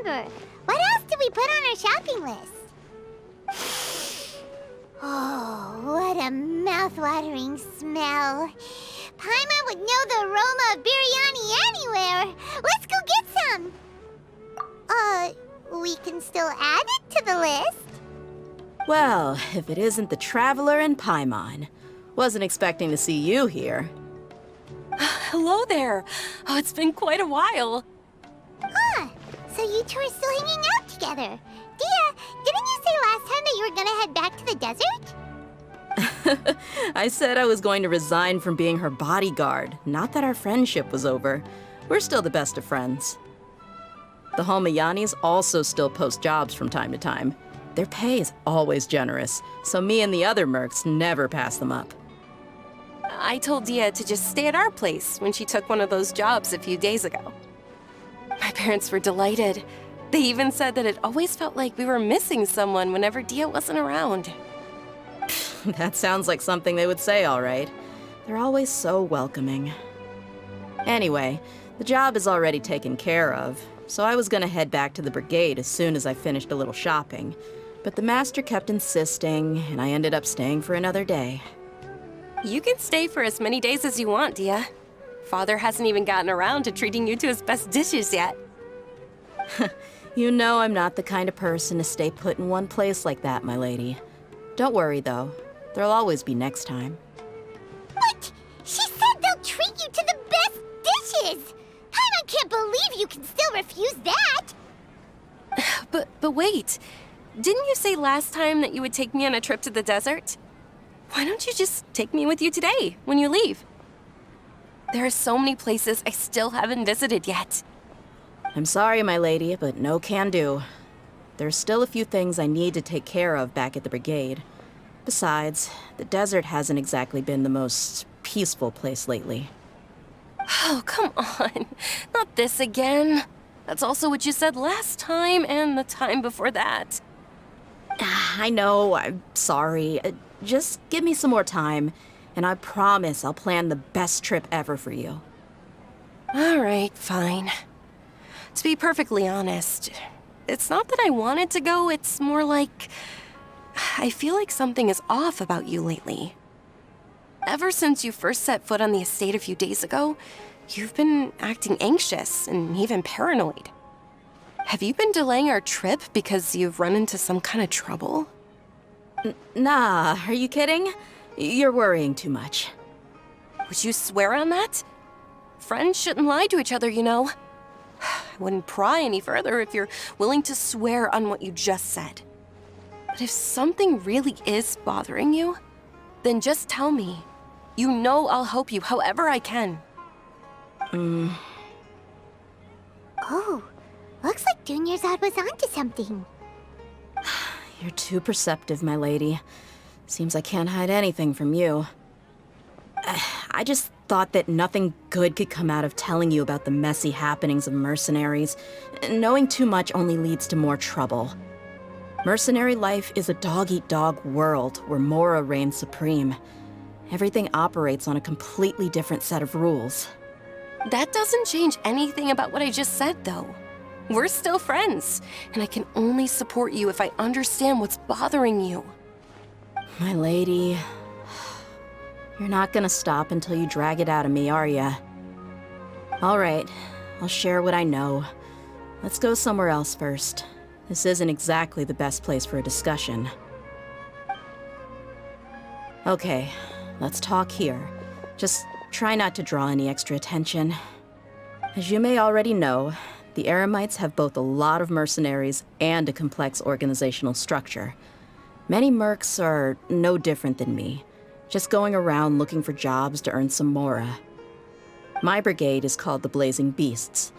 remember. What else did we put on our shopping list? Oh, what a mouth-watering smell. Paimon would know the aroma of biryani anywhere. Let's go get some. We can still add it to the list. Well, if it isn't the Traveler and Paimon. Wasn't expecting to see you here. Hello there. Oh, it's been quite a while. Huh. So you two are still hanging out together. Dehya, didn't you say last time that you were gonna head back to the desert? I said I was going to resign from being her bodyguard, not that our friendship was over. We're still the best of friends. The Homayanis also still post jobs from time to time. Their pay is always generous, so me and the other mercs never pass them up. I told Dehya to just stay at our place when she took one of those jobs a few days ago. My parents were delighted. They even said that it always felt like we were missing someone whenever Dehya wasn't around. That sounds like something they would say, all right. They're always so welcoming. Anyway, the job is already taken care of, so I was gonna head back to the brigade as soon as I finished a little shopping. But the master kept insisting, and I ended up staying for another day. You can stay for as many days as you want, Dehya. Father hasn't even gotten around to treating you to his best dishes yet. You know I'm not the kind of person to stay put in one place like that, my lady. Don't worry, though. There'll always be next time. What? She said they'll treat you to the best dishes! I can't believe you can still refuse that! But wait. Didn't you say last time that you would take me on a trip to the desert? Why don't you just take me with you today, when you leave? There are so many places I still haven't visited yet. I'm sorry, my lady, but no can do. There's still a few things I need to take care of back at the brigade. Besides, the desert hasn't exactly been the most peaceful place lately. Oh, come on. Not this again. That's also what you said last time and the time before that. I know, I'm sorry. Just give me some more time, and I promise I'll plan the best trip ever for you. All right, fine. To be perfectly honest, it's not that I wanted to go, it's more like I feel like something is off about you lately. Ever since you first set foot on the estate a few days ago, you've been acting anxious and even paranoid. Have you been delaying our trip because you've run into some kind of trouble? Nah, are you kidding? You're worrying too much. Would you swear on that? Friends shouldn't lie to each other, you know. I wouldn't pry any further if you're willing to swear on what you just said. But if something really is bothering you, then just tell me. You know I'll help you however I can. Oh, looks like Dunyarzad was onto something. You're too perceptive, my lady. Seems I can't hide anything from you. I just thought that nothing good could come out of telling you about the messy happenings of mercenaries. Knowing too much only leads to more trouble. Mercenary life is a dog-eat-dog world where Mora reigns supreme. Everything operates on a completely different set of rules. That doesn't change anything about what I just said, though. We're still friends, and I can only support you if I understand what's bothering you. My lady, you're not gonna stop until you drag it out of me, are ya? All right, I'll share what I know. Let's go somewhere else first. This isn't exactly the best place for a discussion. Okay, let's talk here. Just try not to draw any extra attention. As you may already know, the Eremites have both a lot of mercenaries and a complex organizational structure. Many mercs are no different than me, just going around looking for jobs to earn some mora. My brigade is called the Blazing Beasts.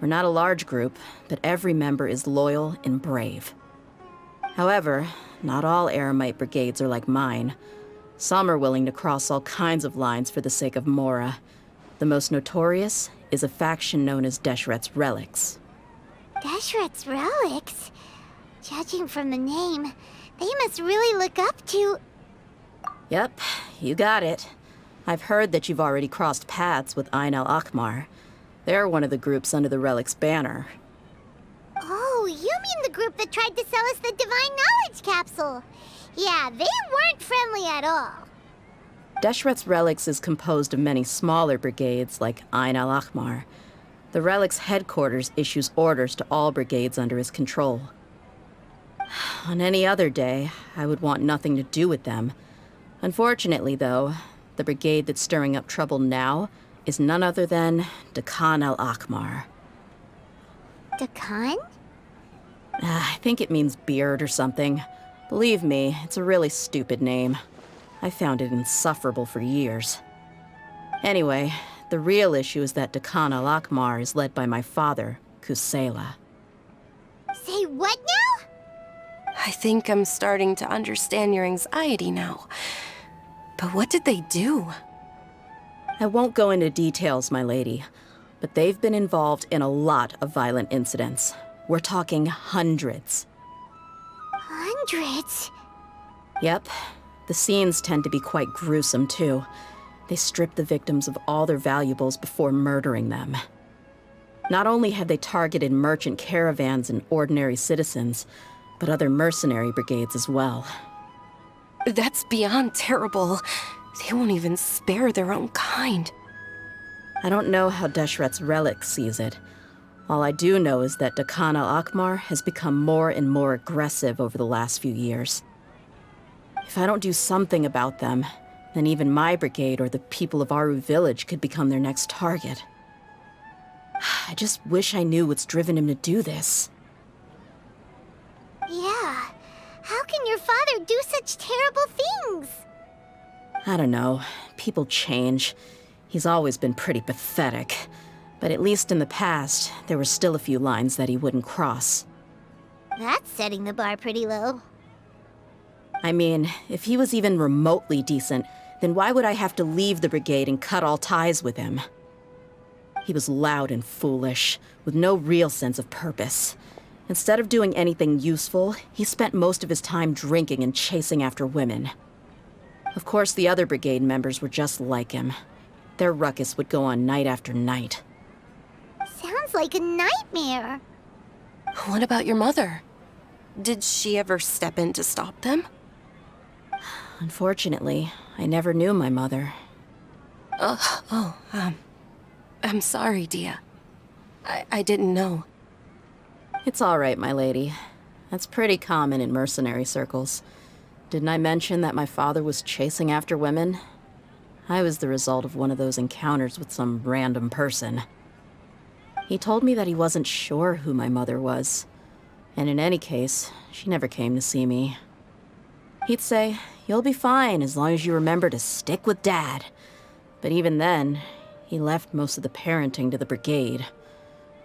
We're not a large group, but every member is loyal and brave. However, not all Eremite brigades are like mine. Some are willing to cross all kinds of lines for the sake of mora. The most notorious is a faction known as Deshret's Relics. Deshret's Relics? Judging from the name, they must really look up to... Yep, you got it. I've heard that you've already crossed paths with Al-Ahmar. They're one of the groups under the Relic's banner. Oh, mean the group that tried to sell us the Divine Knowledge Capsule. Yeah, they weren't friendly at all. Deshret's Relics is composed of many smaller brigades like Al-Ahmar. The Relic's headquarters issues orders to all brigades under his control. On any other day, I would want nothing to do with them. Unfortunately, though, the brigade that's stirring up trouble now is none other than Dekan Al-Ahmar. Dekan? I think it means beard or something. Believe me, it's a really stupid name. I found it insufferable for years. Anyway, the real issue is that Dekan Al-Ahmar is led by my father, Kusela. Say what now? I think I'm starting to understand your anxiety now. But what did they do? I won't go into details, my lady, but they've been involved in a lot of violent incidents. We're talking hundreds. Hundreds? Yep. The scenes tend to be quite gruesome, too. They strip the victims of all their valuables before murdering them. Not only have they targeted merchant caravans and ordinary citizens, but other mercenary brigades as well. That's beyond terrible. They won't even spare their own kind. I don't know how Deshret's Relic sees it. All I do know is that Dekan Al-Ahmar has become more and more aggressive over the last few years. If I don't do something about them, then even my brigade or the people of Aru Village could become their next target. I just wish I knew what's driven him to do this. Yeah. How can your father do such terrible things? I don't know. People change. He's always been pretty pathetic. But at least in the past, there were still a few lines that he wouldn't cross. That's setting the bar pretty low. I mean, if he was even remotely decent, then why would I have to leave the brigade and cut all ties with him? He was loud and foolish, with no real sense of purpose. Instead of doing anything useful, he spent most of his time drinking and chasing after women. Of course, the other brigade members were just like him. Their ruckus would go on night after night. Sounds like a nightmare. What about your mother? Did she ever step in to stop them? Unfortunately, I never knew my mother. I'm sorry, Dehya. I didn't know. It's all right, my lady. That's pretty common in mercenary circles. Didn't I mention that my father was chasing after women? I was the result of one of those encounters with some random person. He told me that he wasn't sure who my mother was. And in any case, she never came to see me. He'd say, "You'll be fine as long as you remember to stick with Dad." But even then, he left most of the parenting to the brigade.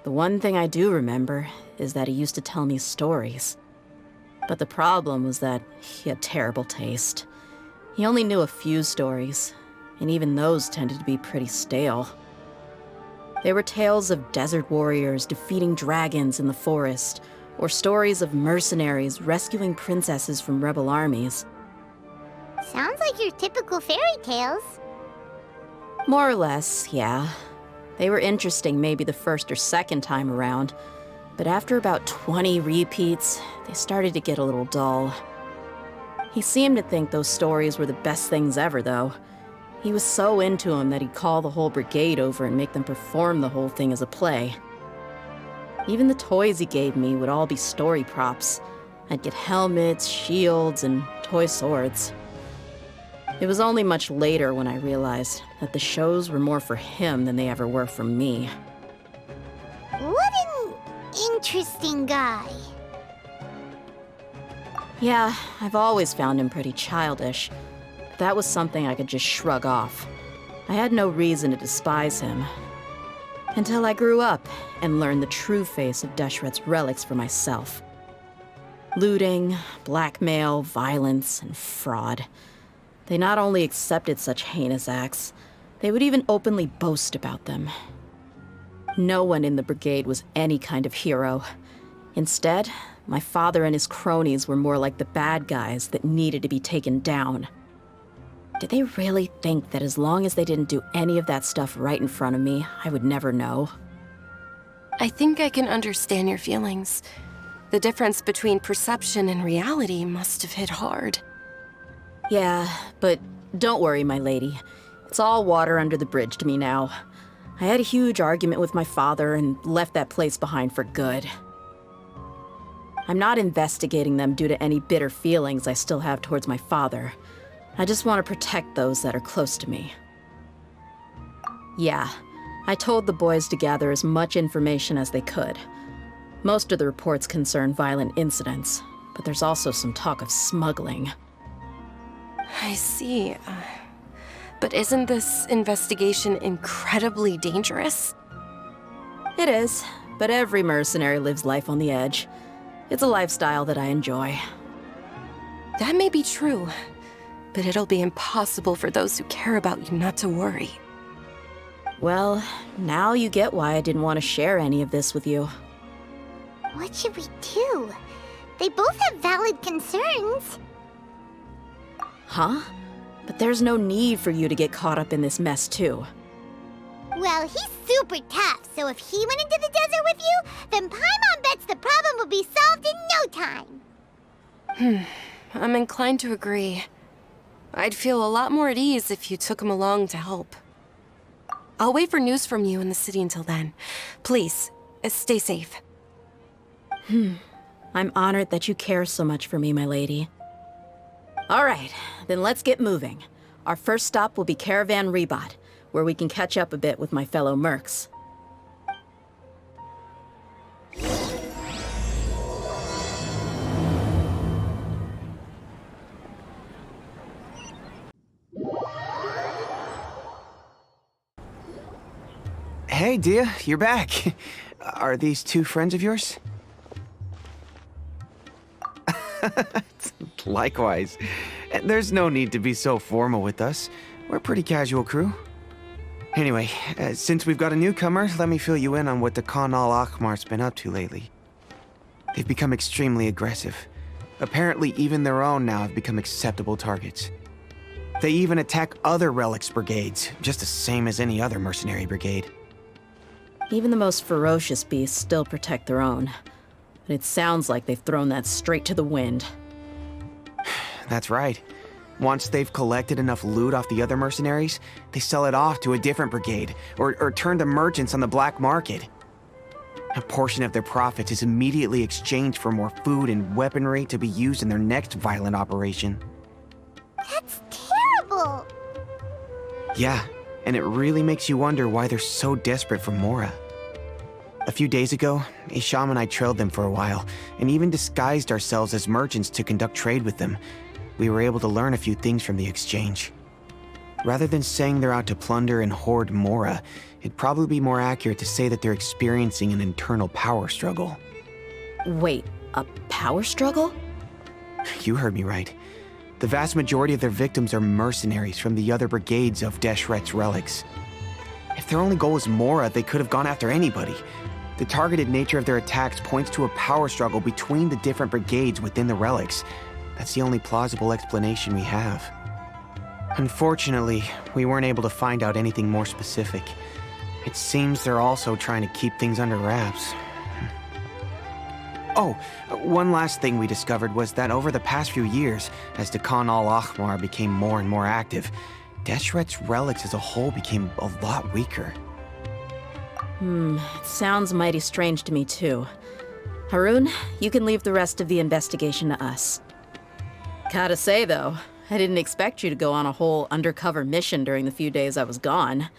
The one thing I do remember is that he used to tell me stories. But the problem was that he had terrible taste. He only knew a few stories, and even those tended to be pretty stale. They were tales of desert warriors defeating dragons in the forest, or stories of mercenaries rescuing princesses from rebel armies. Sounds like your typical fairy tales. More or less, yeah. They were interesting maybe the first or second time around, but after about 20 repeats, they started to get a little dull. He seemed to think those stories were the best things ever, though. He was so into them that he'd call the whole brigade over and make them perform the whole thing as a play. Even the toys he gave me would all be story props. I'd get helmets, shields, and toy swords. It was only much later when I realized that the shows were more for him than they ever were for me. What an interesting guy. Yeah, I've always found him pretty childish. But that was something I could just shrug off. I had no reason to despise him. Until I grew up and learned the true face of Deshret's Relics for myself. Looting, blackmail, violence, and fraud. They not only accepted such heinous acts, they would even openly boast about them. No one in the brigade was any kind of hero. Instead, my father and his cronies were more like the bad guys that needed to be taken down. Did they really think that as long as they didn't do any of that stuff right in front of me, I would never know? I think I can understand your feelings. The difference between perception and reality must have hit hard. Yeah, but don't worry, my lady. It's all water under the bridge to me now. I had a huge argument with my father and left that place behind for good. I'm not investigating them due to any bitter feelings I still have towards my father. I just want to protect those that are close to me. Yeah, I told the boys to gather as much information as they could. Most of the reports concern violent incidents, but there's also some talk of smuggling. I see. But isn't this investigation incredibly dangerous? It is, but every mercenary lives life on the edge. It's a lifestyle that I enjoy. That may be true, but it'll be impossible for those who care about you not to worry. Well, now you get why I didn't want to share any of this with you. What should we do? They both have valid concerns. Huh? But there's no need for you to get caught up in this mess, too. Well, he's super tough, so if he went into the desert with you, then Paimon bets the problem will be solved in no time. I'm inclined to agree. I'd feel a lot more at ease if you took him along to help. I'll wait for news from you in the city until then. Please, stay safe. I'm honored that you care so much for me, my lady. All right, then let's get moving. Our first stop will be Caravan Rebot, where we can catch up a bit with my fellow mercs. Hey, Dehya, you're back. Are these two friends of yours? Likewise. There's no need to be so formal with us. We're a pretty casual crew. Anyway, since we've got a newcomer, let me fill you in on what the Khan Al-Ahmar's been up to lately. They've become extremely aggressive. Apparently, even their own now have become acceptable targets. They even attack other relics brigades, just the same as any other mercenary brigade. Even the most ferocious beasts still protect their own. But it sounds like they've thrown that straight to the wind. That's right. Once they've collected enough loot off the other mercenaries, they sell it off to a different brigade, or turn to merchants on the black market. A portion of their profits is immediately exchanged for more food and weaponry to be used in their next violent operation. That's terrible! Yeah, and it really makes you wonder why they're so desperate for Mora. A few days ago, Isham and I trailed them for a while, and even disguised ourselves as merchants to conduct trade with them. We were able to learn a few things from the exchange. Rather than saying they're out to plunder and hoard Mora, it'd probably be more accurate to say that they're experiencing an internal power struggle. Wait, a power struggle? You heard me right. The vast majority of their victims are mercenaries from the other brigades of Deshret's relics. If their only goal was Mora, they could have gone after anybody. The targeted nature of their attacks points to a power struggle between the different brigades within the relics. That's the only plausible explanation we have. Unfortunately, we weren't able to find out anything more specific. It seems they're also trying to keep things under wraps. Oh, one last thing we discovered was that over the past few years, as the Khan Al-Ahmar became more and more active, Deshret's relics as a whole became a lot weaker. It sounds mighty strange to me too. Harun, you can leave the rest of the investigation to us. Gotta say though, I didn't expect you to go on a whole undercover mission during the few days I was gone.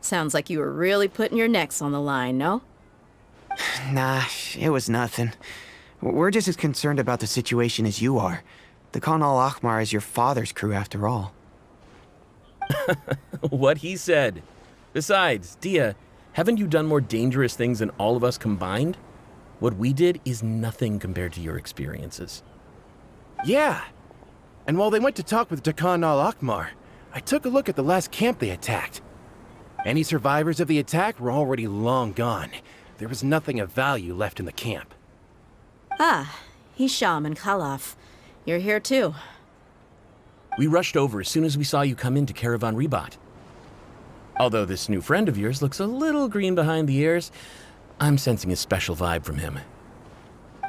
Sounds like you were really putting your necks on the line, no? Nah, it was nothing. We're just as concerned about the situation as you are. The Khan Al-Ahmar is your father's crew after all. What he said. Besides, Dehya, haven't you done more dangerous things than all of us combined? What we did is nothing compared to your experiences. Yeah. And while they went to talk with Khan Al-Ahmar, I took a look at the last camp they attacked. Any survivors of the attack were already long gone. There was nothing of value left in the camp. Ah, Hisham and Khalaf. You're here too. We rushed over as soon as we saw you come into Caravan Rebot. Although this new friend of yours looks a little green behind the ears, I'm sensing a special vibe from him.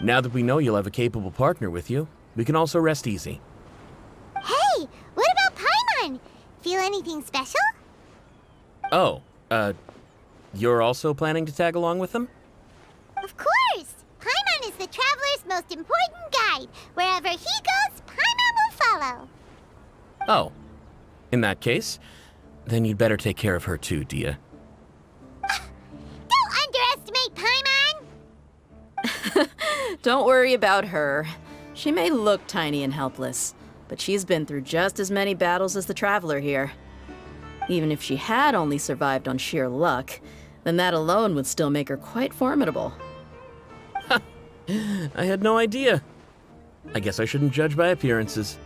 Now that we know you'll have a capable partner with you, we can also rest easy. Hey, what about Paimon? Feel anything special? Oh, you're also planning to tag along with them? Of course! Paimon is the traveler's most important guide. Wherever he goes, Paimon will follow. Oh, in that case, then you'd better take care of her too, Dehya. Don't underestimate Paimon! Don't worry about her. She may look tiny and helpless, but she's been through just as many battles as the traveler here. Even if she had only survived on sheer luck, then that alone would still make her quite formidable. I had no idea. I guess I shouldn't judge by appearances.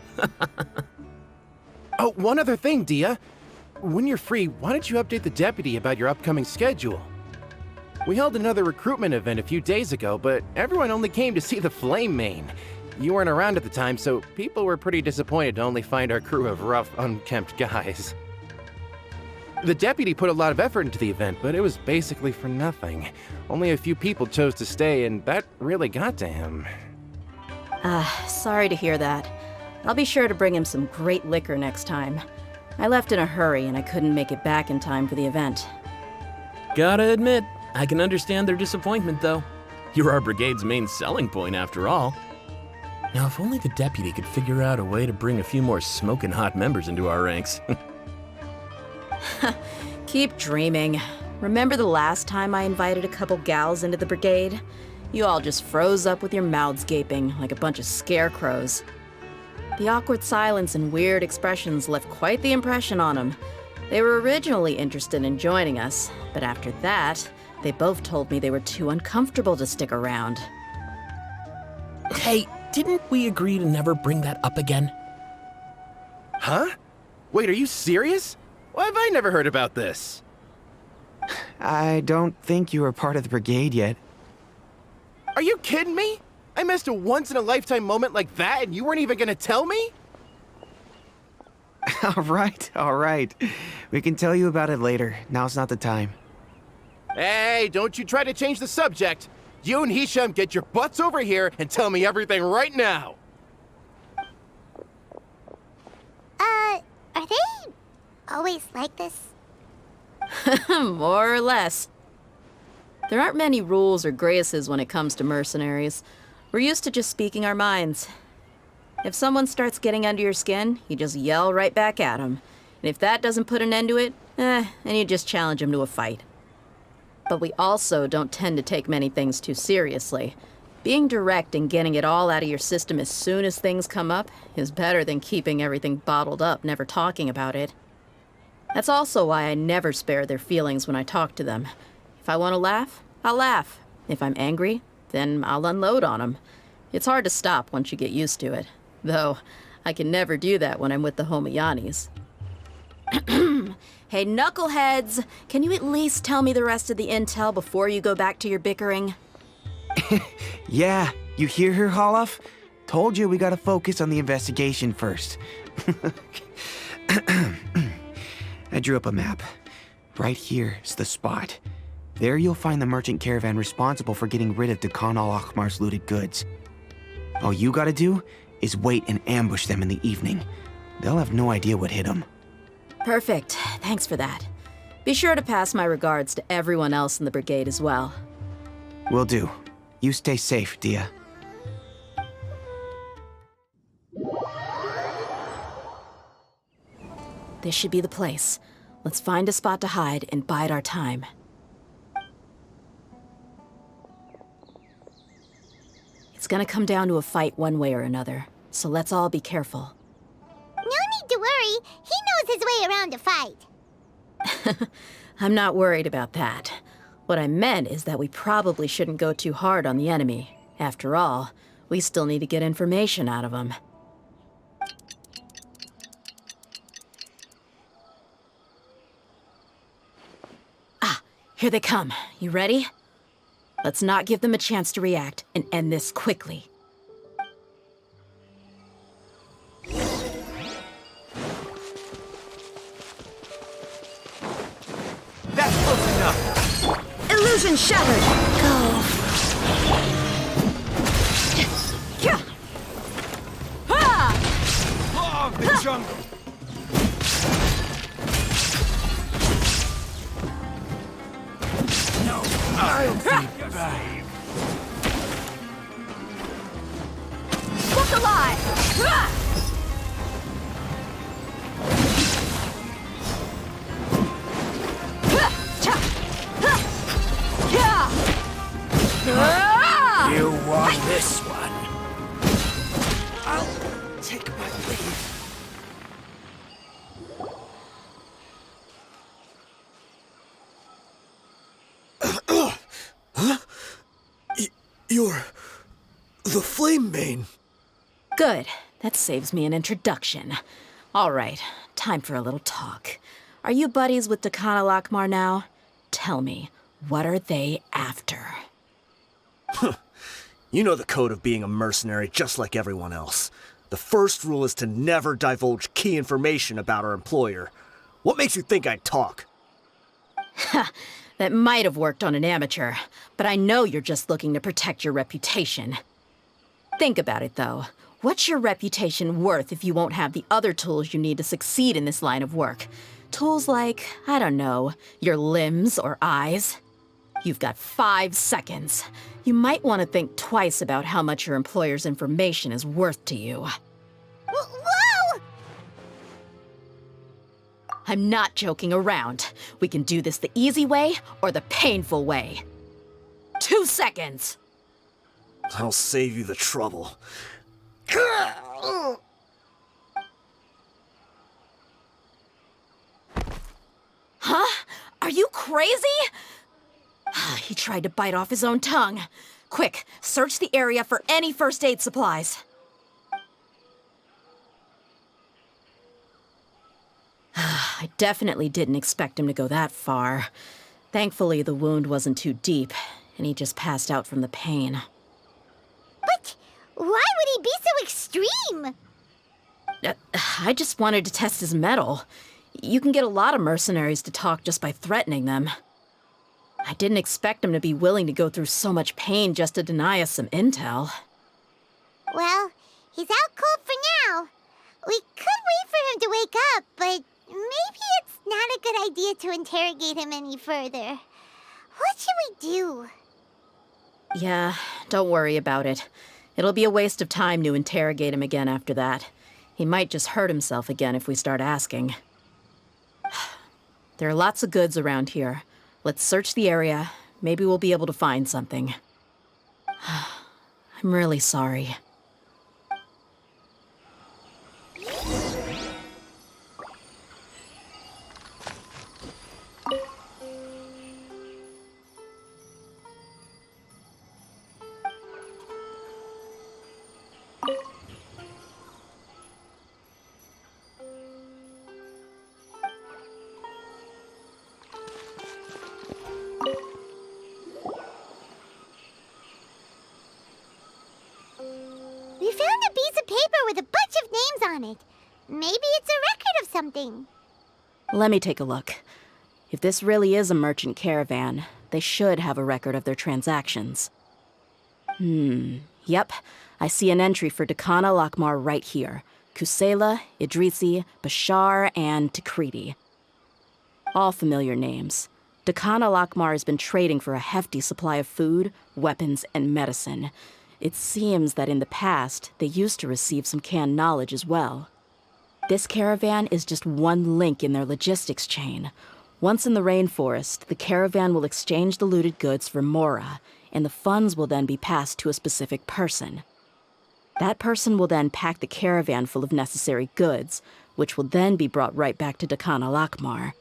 Oh, one other thing, Dehya. When you're free, why don't you update the deputy about your upcoming schedule? We held another recruitment event a few days ago, but everyone only came to see the Flame Main. You weren't around at the time, so people were pretty disappointed to only find our crew of rough, unkempt guys. The deputy put a lot of effort into the event, but it was basically for nothing. Only a few people chose to stay, and that really got to him. Sorry to hear that. I'll be sure to bring him some great liquor next time. I left in a hurry and I couldn't make it back in time for the event. Gotta admit, I can understand their disappointment, though. You're our brigade's main selling point, after all. Now, if only the deputy could figure out a way to bring a few more smoking hot members into our ranks. Keep dreaming. Remember the last time I invited a couple gals into the brigade? You all just froze up with your mouths gaping like a bunch of scarecrows. The awkward silence and weird expressions left quite the impression on them. They were originally interested in joining us, but after that, they both told me they were too uncomfortable to stick around. Hey, didn't we agree to never bring that up again? Huh? Wait, are you serious? Why have I never heard about this? I don't think you were part of the brigade yet. Are you kidding me? I missed a once-in-a-lifetime moment like that and you weren't even gonna tell me? All right. We can tell you about it later. Now's not the time. Hey, don't you try to change the subject. You and Hisham get your butts over here and tell me everything right now. Are they always like this? More or less. There aren't many rules or graces when it comes to mercenaries. We're used to just speaking our minds. If someone starts getting under your skin, you just yell right back at them. And if that doesn't put an end to it, then you just challenge them to a fight. But we also don't tend to take many things too seriously. Being direct and getting it all out of your system as soon as things come up is better than keeping everything bottled up, never talking about it. That's also why I never spare their feelings when I talk to them. If I want to laugh, I'll laugh. If I'm angry, then I'll unload on them. It's hard to stop once you get used to it. Though, I can never do that when I'm with the Homayanis. Hey, knuckleheads! Can you at least tell me the rest of the intel before you go back to your bickering? Yeah, you hear her, Holof? Told you we gotta focus on the investigation first. I drew up a map. Right here is the spot. There you'll find the merchant caravan responsible for getting rid of Dehya Al-Ahmar's looted goods. All you gotta do is wait and ambush them in the evening. They'll have no idea what hit them. Perfect. Thanks for that. Be sure to pass my regards to everyone else in the brigade as well. Will do. You stay safe, Dehya. This should be the place. Let's find a spot to hide and bide our time. It's gonna come down to a fight one way or another, so let's all be careful. No need to worry. He knows his way around a fight. I'm not worried about that. What I meant is that we probably shouldn't go too hard on the enemy. After all, we still need to get information out of them. Here they come. You ready? Let's not give them a chance to react and end this quickly. That's close enough! Illusion shattered! Go. of the jungle! No, I'll be back. Look alive! You won this one. I'll take my leave. Huh? You're the Flame Bane. Good. That saves me an introduction. All right, time for a little talk. Are you buddies with Dekhan Al-Ahmar now? Tell me, what are they after? You know the code of being a mercenary just like everyone else. The first rule is to never divulge key information about our employer. What makes you think I'd talk? That might have worked on an amateur, but I know you're just looking to protect your reputation. Think about it, though. What's your reputation worth if you won't have the other tools you need to succeed in this line of work? Tools like, I don't know, your limbs or eyes? You've got 5 seconds. You might want to think twice about how much your employer's information is worth to you. Whoa! I'm not joking around. We can do this the easy way or the painful way. 2 seconds! I'll save you the trouble. Huh? Are you crazy? He tried to bite off his own tongue. Quick, search the area for any first aid supplies. I definitely didn't expect him to go that far. Thankfully, the wound wasn't too deep, and he just passed out from the pain. But why would he be so extreme? I just wanted to test his mettle. You can get a lot of mercenaries to talk just by threatening them. I didn't expect him to be willing to go through so much pain just to deny us some intel. Well, he's out cold for now. We could wait for him to wake up, but maybe it's not a good idea to interrogate him any further. What should we do? Yeah, don't worry about it. It'll be a waste of time to interrogate him again after that. He might just hurt himself again if we start asking. There are lots of goods around here. Let's search the area. Maybe we'll be able to find something. I'm really sorry. We found a piece of paper with a bunch of names on it. Maybe it's a record of something. Let me take a look. If this really is a merchant caravan, they should have a record of their transactions. Yep. I see an entry for Dekhan Al-Ahmar right here. Kusela, Idrisi, Bashar, and Takriti. All familiar names. Dekhan Al-Ahmar has been trading for a hefty supply of food, weapons, and medicine. It seems that in the past, they used to receive some canned knowledge as well. This caravan is just one link in their logistics chain. Once in the rainforest, the caravan will exchange the looted goods for Mora, and the funds will then be passed to a specific person. That person will then pack the caravan full of necessary goods, which will then be brought right back to Dekhan Al-Ahmar.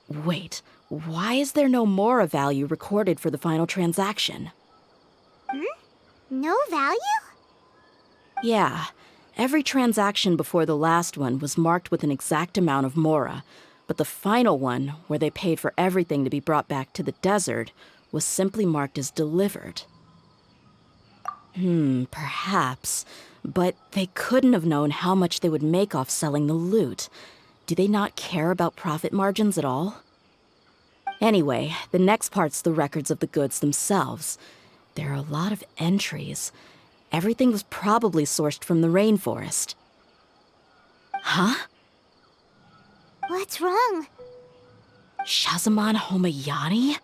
Wait, why is there no Mora value recorded for the final transaction? No value? Yeah, every transaction before the last one was marked with an exact amount of Mora, but the final one, where they paid for everything to be brought back to the desert, was simply marked as delivered. Perhaps, but they couldn't have known how much they would make off selling the loot. Do they not care about profit margins at all? Anyway, the next part's the records of the goods themselves. There are a lot of entries. Everything was probably sourced from the rainforest. Huh? What's wrong? Shazamon Homayani?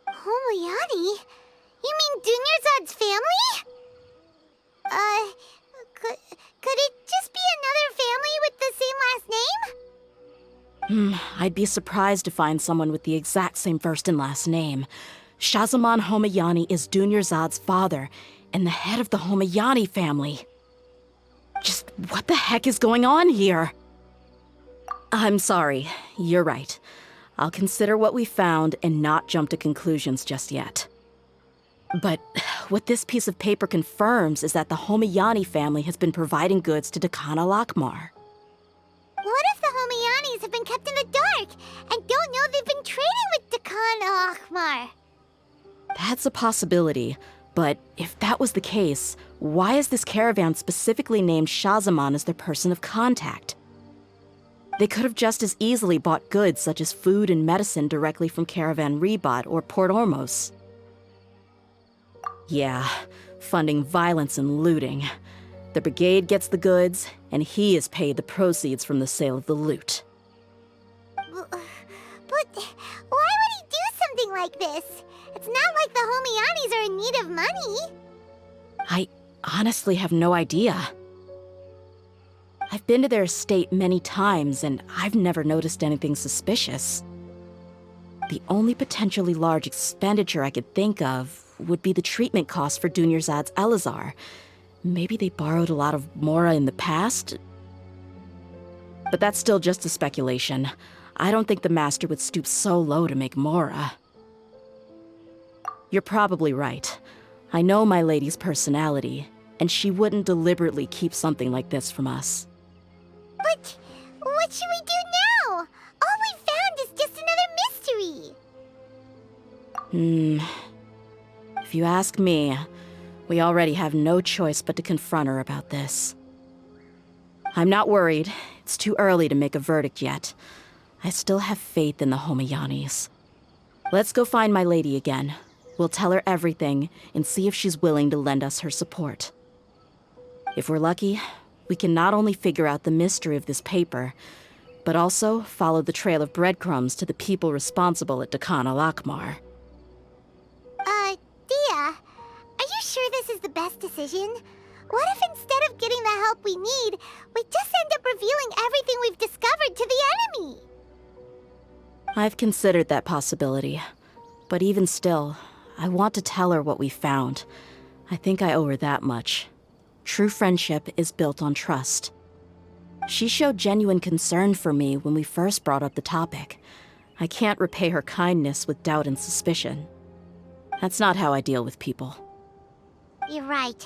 Homayani? You mean Dunyarzad's family? Could it just be another family with the same last name? I'd be surprised to find someone with the exact same first and last name. Shazamon Homayani is Dunyarzad's father, and the head of the Homayani family. Just what the heck is going on here? I'm sorry, you're right. I'll consider what we found and not jump to conclusions just yet. But what this piece of paper confirms is that the Homayani family has been providing goods to Deccan Al-Ahmar. What if the Homayanis have been kept in the dark and don't know they've been trading with Deccan Al-Ahmar? That's a possibility, but if that was the case, why is this caravan specifically named Shazamon as their person of contact? They could have just as easily bought goods such as food and medicine directly from Caravan Rebat or Port Ormos. Yeah, funding violence and looting. The brigade gets the goods, and he is paid the proceeds from the sale of the loot. But why would he do something like this? It's not like the Homayanis are in need of money. I honestly have no idea. I've been to their estate many times, and I've never noticed anything suspicious. The only potentially large expenditure I could think of would be the treatment costs for Dunyarzad's Elazar. Maybe they borrowed a lot of Mora in the past? But that's still just a speculation. I don't think the Master would stoop so low to make Mora. You're probably right. I know my lady's personality, and she wouldn't deliberately keep something like this from us. But what should we do now? All we found is just another mystery. If you ask me, we already have no choice but to confront her about this. I'm not worried. It's too early to make a verdict yet. I still have faith in the Homayanis. Let's go find my lady again. We'll tell her everything and see if she's willing to lend us her support. If we're lucky, we can not only figure out the mystery of this paper, but also follow the trail of breadcrumbs to the people responsible at Deccan Al-Ahmar. Dehya, are you sure this is the best decision? What if instead of getting the help we need, we just end up revealing everything we've discovered to the enemy? I've considered that possibility, but even still, I want to tell her what we found. I think I owe her that much. True friendship is built on trust. She showed genuine concern for me when we first brought up the topic. I can't repay her kindness with doubt and suspicion. That's not how I deal with people. You're right.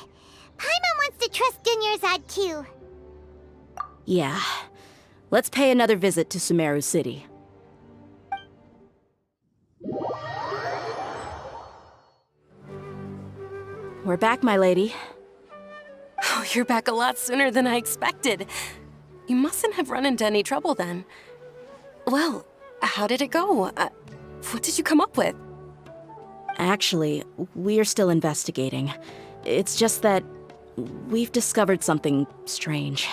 Paimon wants to trust Dunyarzad too. Yeah. Let's pay another visit to Sumeru City. We're back, my lady. Oh, you're back a lot sooner than I expected. You mustn't have run into any trouble then. Well, how did it go? What did you come up with? Actually, we're still investigating. It's just that we've discovered something strange.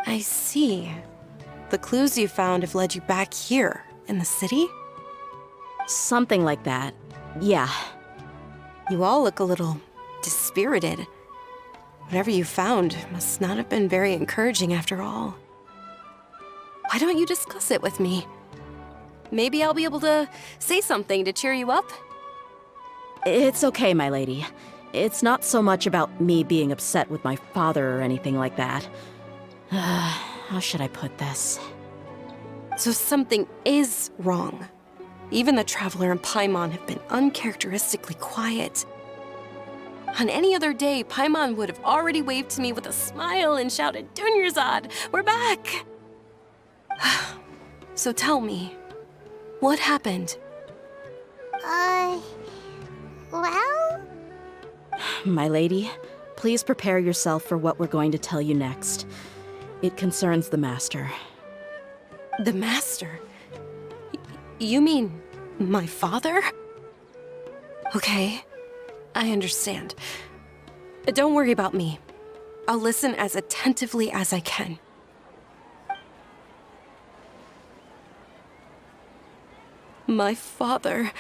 I see. The clues you found have led you back here, in the city? Something like that. Yeah. You all look a little dispirited. Whatever you found must not have been very encouraging after all. Why don't you discuss it with me? Maybe I'll be able to say something to cheer you up? It's okay, my lady. It's not so much about me being upset with my father or anything like that. How should I put this? So something is wrong. Even the Traveler and Paimon have been uncharacteristically quiet. On any other day, Paimon would have already waved to me with a smile and shouted, "Dunyarzad, we're back!" So tell me, what happened? Well? My lady, please prepare yourself for what we're going to tell you next. It concerns the Master. The Master? You mean my father? Okay, I understand. Don't worry about me. I'll listen as attentively as I can. My father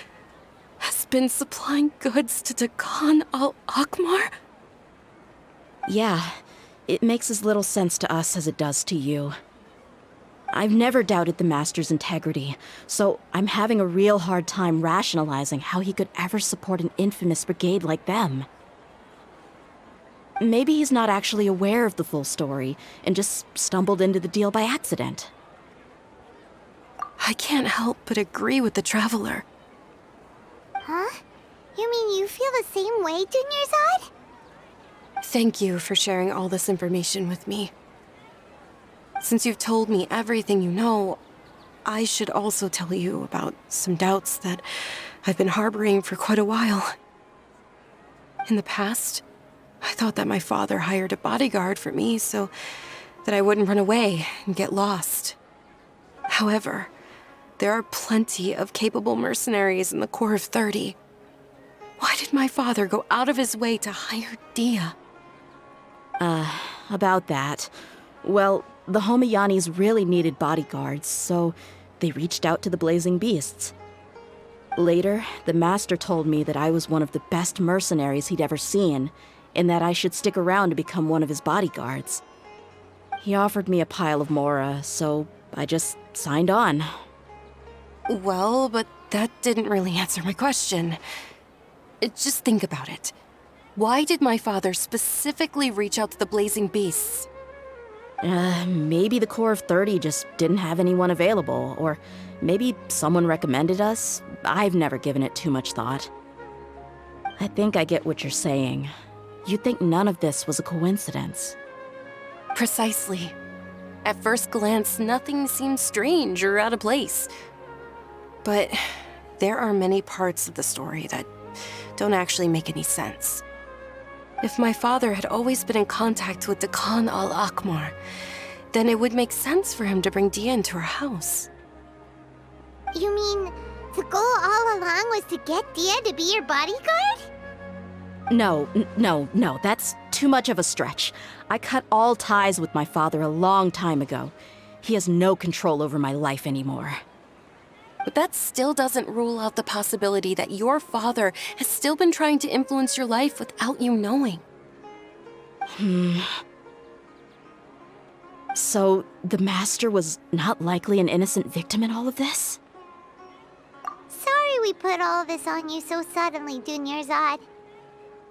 has been supplying goods to Dakan Al-Ahmar? Yeah, it makes as little sense to us as it does to you. I've never doubted the Master's integrity, so I'm having a real hard time rationalizing how he could ever support an infamous brigade like them. Maybe he's not actually aware of the full story and just stumbled into the deal by accident. I can't help but agree with the Traveler. Huh? You mean you feel the same way, Dunyarzad? Thank you for sharing all this information with me. Since you've told me everything you know, I should also tell you about some doubts that I've been harboring for quite a while. In the past, I thought that my father hired a bodyguard for me so that I wouldn't run away and get lost. However, there are plenty of capable mercenaries in the Corps of 30. Why did my father go out of his way to hire Dehya? About that. Well, the Homayanis really needed bodyguards, so they reached out to the Blazing Beasts. Later, the Master told me that I was one of the best mercenaries he'd ever seen, and that I should stick around to become one of his bodyguards. He offered me a pile of mora, so I just signed on. Well, but that didn't really answer my question. Just think about it. Why did my father specifically reach out to the Blazing Beasts? Maybe the Corps of 30 just didn't have anyone available, or maybe someone recommended us. I've never given it too much thought. I think I get what you're saying. You think none of this was a coincidence. Precisely. At first glance, nothing seems strange or out of place. But there are many parts of the story that don't actually make any sense. If my father had always been in contact with Dakan Al-Ahmar, then it would make sense for him to bring Dehya into our house. You mean the goal all along was to get Dehya to be your bodyguard? No, that's too much of a stretch. I cut all ties with my father a long time ago. He has no control over my life anymore. But that still doesn't rule out the possibility that your father has still been trying to influence your life without you knowing. So, the Master was not likely an innocent victim in all of this? Sorry we put all of this on you so suddenly, Dunyarzad.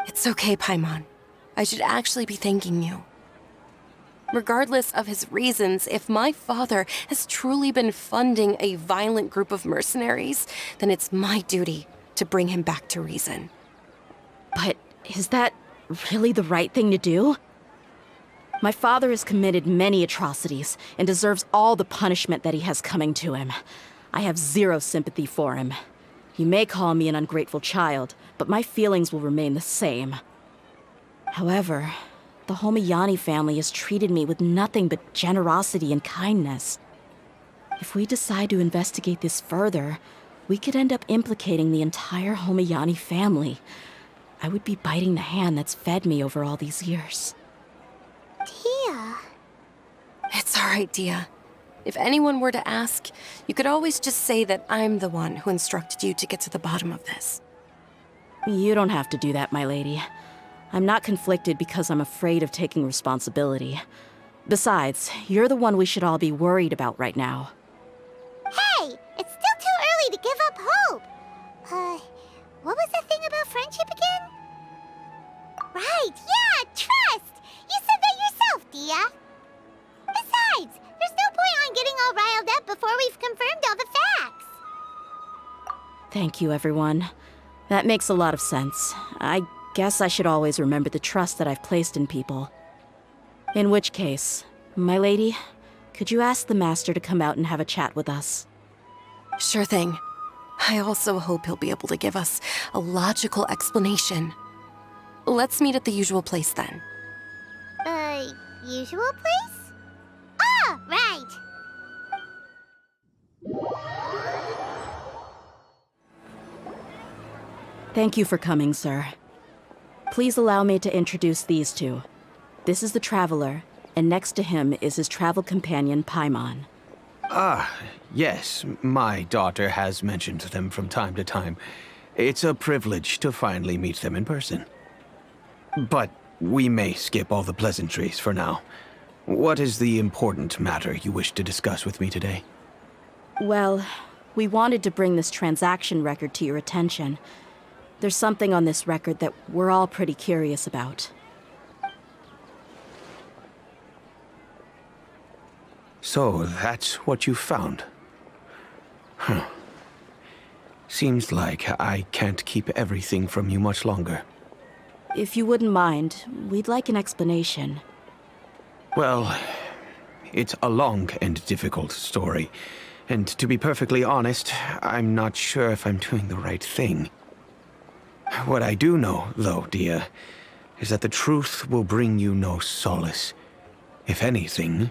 It's okay, Paimon. I should actually be thanking you. Regardless of his reasons, if my father has truly been funding a violent group of mercenaries, then it's my duty to bring him back to reason. But is that really the right thing to do? My father has committed many atrocities and deserves all the punishment that he has coming to him. I have zero sympathy for him. You may call me an ungrateful child, but my feelings will remain the same. However, the Homayani family has treated me with nothing but generosity and kindness. If we decide to investigate this further, we could end up implicating the entire Homayani family. I would be biting the hand that's fed me over all these years. Dehya. It's all right, Dehya. If anyone were to ask, you could always just say that I'm the one who instructed you to get to the bottom of this. You don't have to do that, my lady. I'm not conflicted because I'm afraid of taking responsibility. Besides, you're the one we should all be worried about right now. Hey, it's still too early to give up hope. What was the thing about friendship again? Right, yeah, trust! You said that yourself, Dehya. Besides, there's no point on getting all riled up before we've confirmed all the facts. Thank you, everyone. That makes a lot of sense. I guess I should always remember the trust that I've placed in people. In which case, my lady, could you ask the Master to come out and have a chat with us? Sure thing. I also hope he'll be able to give us a logical explanation. Let's meet at the usual place then. Usual place? Ah, right! Thank you for coming, sir. Please allow me to introduce these two. This is the Traveler, and next to him is his travel companion, Paimon. Yes, my daughter has mentioned them from time to time. It's a privilege to finally meet them in person. But we may skip all the pleasantries for now. What is the important matter you wish to discuss with me today? Well, we wanted to bring this transaction record to your attention. There's something on this record that we're all pretty curious about. So, that's what you found? Huh. Seems like I can't keep everything from you much longer. If you wouldn't mind, we'd like an explanation. Well, it's a long and difficult story. And to be perfectly honest, I'm not sure if I'm doing the right thing. What I do know, though, Dehya, is that the truth will bring you no solace. If anything,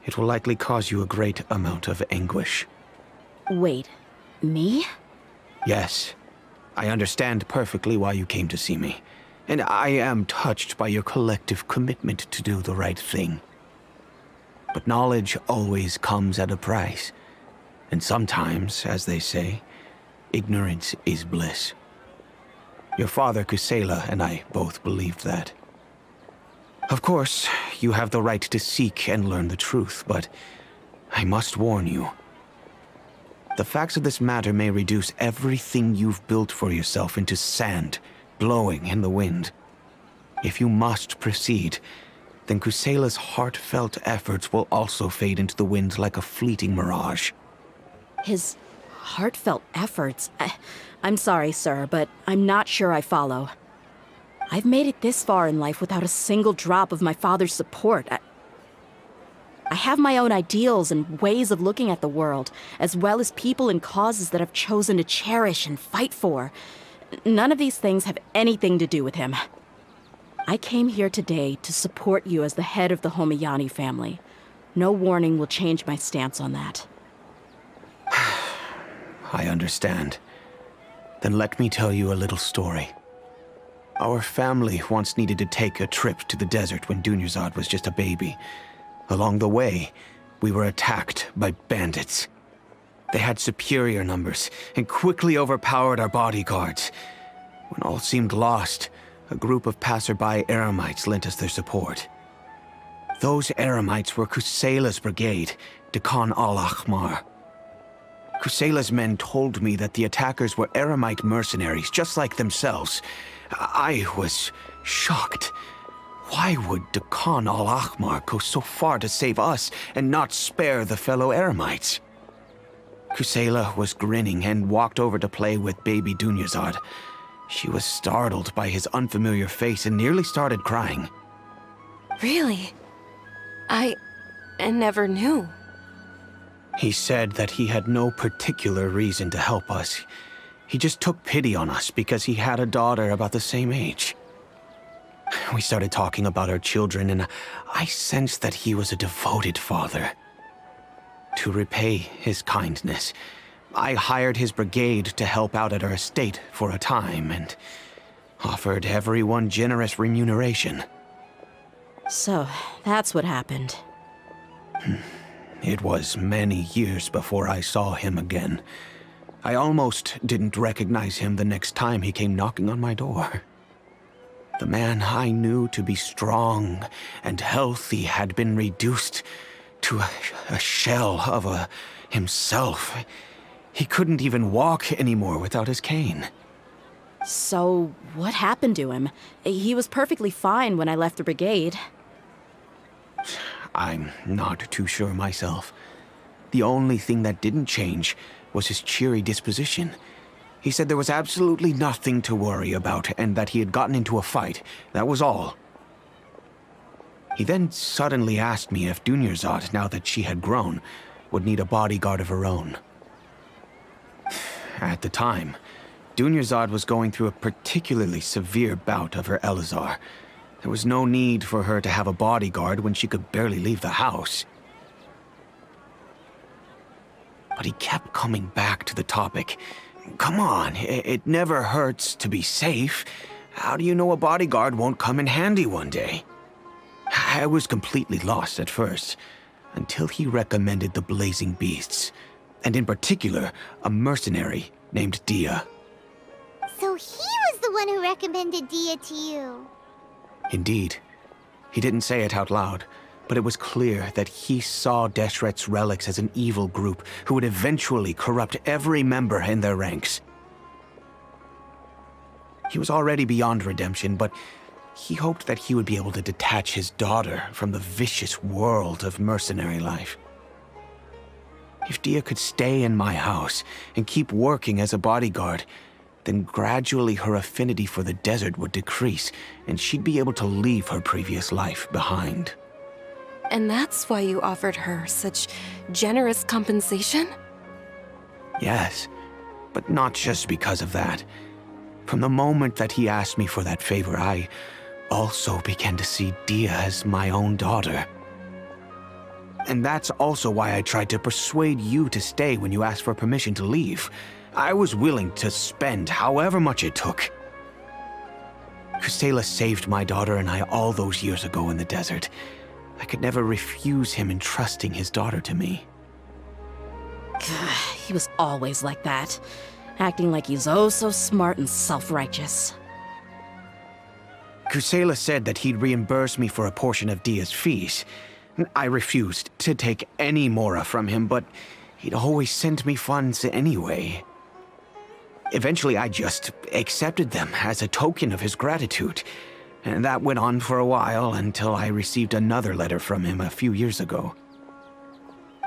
it will likely cause you a great amount of anguish. Wait, me? Yes, I understand perfectly why you came to see me. And I am touched by your collective commitment to do the right thing. But knowledge always comes at a price. And sometimes, as they say, ignorance is bliss. Your father, Kusela, and I both believed that. Of course, you have the right to seek and learn the truth, but I must warn you. The facts of this matter may reduce everything you've built for yourself into sand, blowing in the wind. If you must proceed, then Kusela's heartfelt efforts will also fade into the wind like a fleeting mirage. His heartfelt efforts? I'm sorry, sir, but I'm not sure I follow. I've made it this far in life without a single drop of my father's support. I have my own ideals and ways of looking at the world, as well as people and causes that I've chosen to cherish and fight for. None of these things have anything to do with him. I came here today to support you as the head of the Homiyani family. No warning will change my stance on that. I understand. Then let me tell you a little story. Our family once needed to take a trip to the desert when Dunyarzad was just a baby. Along the way, we were attacked by bandits. They had superior numbers and quickly overpowered our bodyguards. When all seemed lost, a group of passerby Eremites lent us their support. Those Eremites were Kusela's brigade, Dekan Al-Ahmar. Kusela's men told me that the attackers were Eremite mercenaries, just like themselves. I was shocked. Why would Dekan Al-Ahmar go so far to save us and not spare the fellow Eremites? Kusela was grinning and walked over to play with baby Dunyarzad. She was startled by his unfamiliar face and nearly started crying. Really? I never knew. He said that he had no particular reason to help us. He just took pity on us because he had a daughter about the same age. We started talking about our children, and I sensed that he was a devoted father. To repay his kindness, I hired his brigade to help out at our estate for a time and offered everyone generous remuneration. So, that's what happened. It was many years before I saw him again. I almost didn't recognize him the next time he came knocking on my door. The man I knew to be strong and healthy had been reduced to a shell of himself. He couldn't even walk anymore without his cane. So, what happened to him? He was perfectly fine when I left the brigade. I'm not too sure myself. The only thing that didn't change was his cheery disposition. He said there was absolutely nothing to worry about and that he had gotten into a fight. That was all. He then suddenly asked me if Dunyarzad, now that she had grown, would need a bodyguard of her own. At the time, Dunyarzad was going through a particularly severe bout of her Elazar. There was no need for her to have a bodyguard when she could barely leave the house. But he kept coming back to the topic. Come on, it never hurts to be safe. How do you know a bodyguard won't come in handy one day? I was completely lost at first. until he recommended the Blazing Beasts, and in particular, a mercenary named Dehya. So he was the one who recommended Dehya to you. Indeed. He didn't say it out loud, but it was clear that he saw Deshret's relics as an evil group who would eventually corrupt every member in their ranks. He was already beyond redemption, but he hoped that he would be able to detach his daughter from the vicious world of mercenary life. If Dehya could stay in my house and keep working as a bodyguard, then gradually her affinity for the desert would decrease, and she'd be able to leave her previous life behind. And that's why you offered her such generous compensation? Yes, but not just because of that. From the moment that he asked me for that favor, I also began to see Dehya as my own daughter. And that's also why I tried to persuade you to stay when you asked for permission to leave. I was willing to spend however much it took. Kusela saved my daughter and I all those years ago in the desert. I could never refuse him entrusting his daughter to me. He was always like that, acting like he's oh so smart and self-righteous. Kusela said that he'd reimburse me for a portion of Dehya's fees. I refused to take any mora from him, but he'd always sent me funds anyway. Eventually, I just accepted them as a token of his gratitude. And that went on for a while until I received another letter from him a few years ago.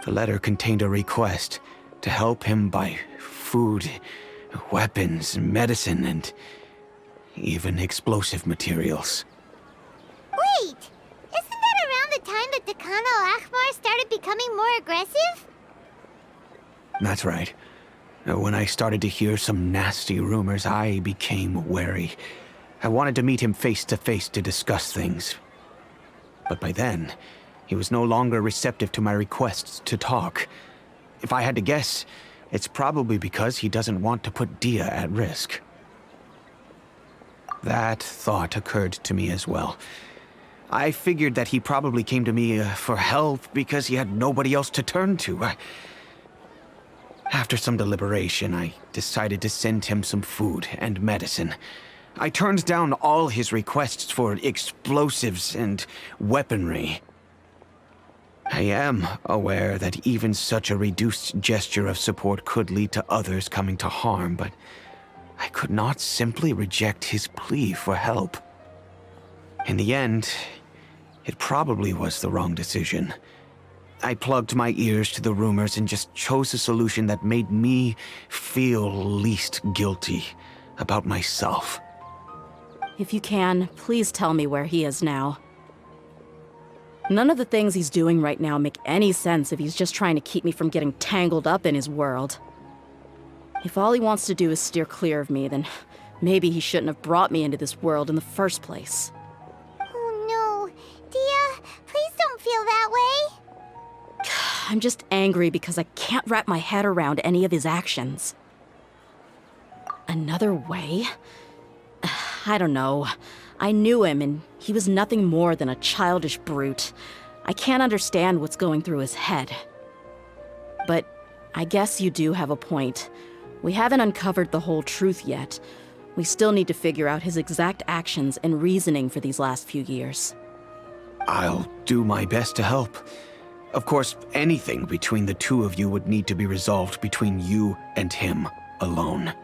The letter contained a request to help him buy food, weapons, medicine, and even explosive materials. Wait! Isn't that around the time that Dekan Al-Ahmar started becoming more aggressive? That's right. When I started to hear some nasty rumors, I became wary. I wanted to meet him face to face to discuss things. But by then, he was no longer receptive to my requests to talk. If I had to guess, it's probably because he doesn't want to put Dehya at risk. That thought occurred to me as well. I figured that he probably came to me for help because he had nobody else to turn to. After some deliberation, I decided to send him some food and medicine. I turned down all his requests for explosives and weaponry. I am aware that even such a reduced gesture of support could lead to others coming to harm, but I could not simply reject his plea for help. In the end, it probably was the wrong decision. I plugged my ears to the rumors and just chose a solution that made me feel least guilty about myself. If you can, please tell me where he is now. None of the things he's doing right now make any sense if he's just trying to keep me from getting tangled up in his world. If all he wants to do is steer clear of me, then maybe he shouldn't have brought me into this world in the first place. Oh no. Dehya, please don't feel that way. I'm just angry because I can't wrap my head around any of his actions. Another way? I don't know. I knew him, and he was nothing more than a childish brute. I can't understand what's going through his head. But I guess you do have a point. We haven't uncovered the whole truth yet. We still need to figure out his exact actions and reasoning for these last few years. I'll do my best to help. Of course, anything between the two of you would need to be resolved between you and him alone.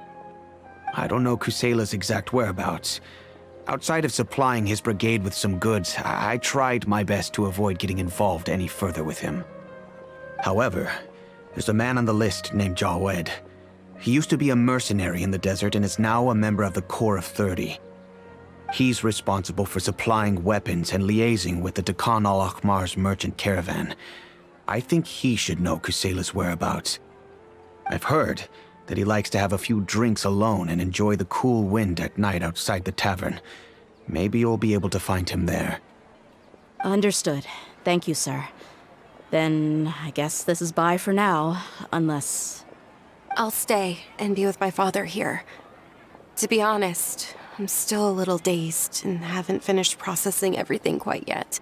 I don't know Kusela's exact whereabouts. Outside of supplying his brigade with some goods, I tried my best to avoid getting involved any further with him. However, there's a man on the list named Jawed. He used to be a mercenary in the desert and is now a member of the Corps of 30. He's responsible for supplying weapons and liaising with the Dekan Al-Ahmar's merchant caravan. I think he should know Kusela's whereabouts. I've heard that he likes to have a few drinks alone and enjoy the cool wind at night outside the tavern. Maybe you'll be able to find him there. Understood. Thank you, sir. Then I guess this is bye for now, unless... I'll stay and be with my father here. To be honest, I'm still a little dazed and haven't finished processing everything quite yet.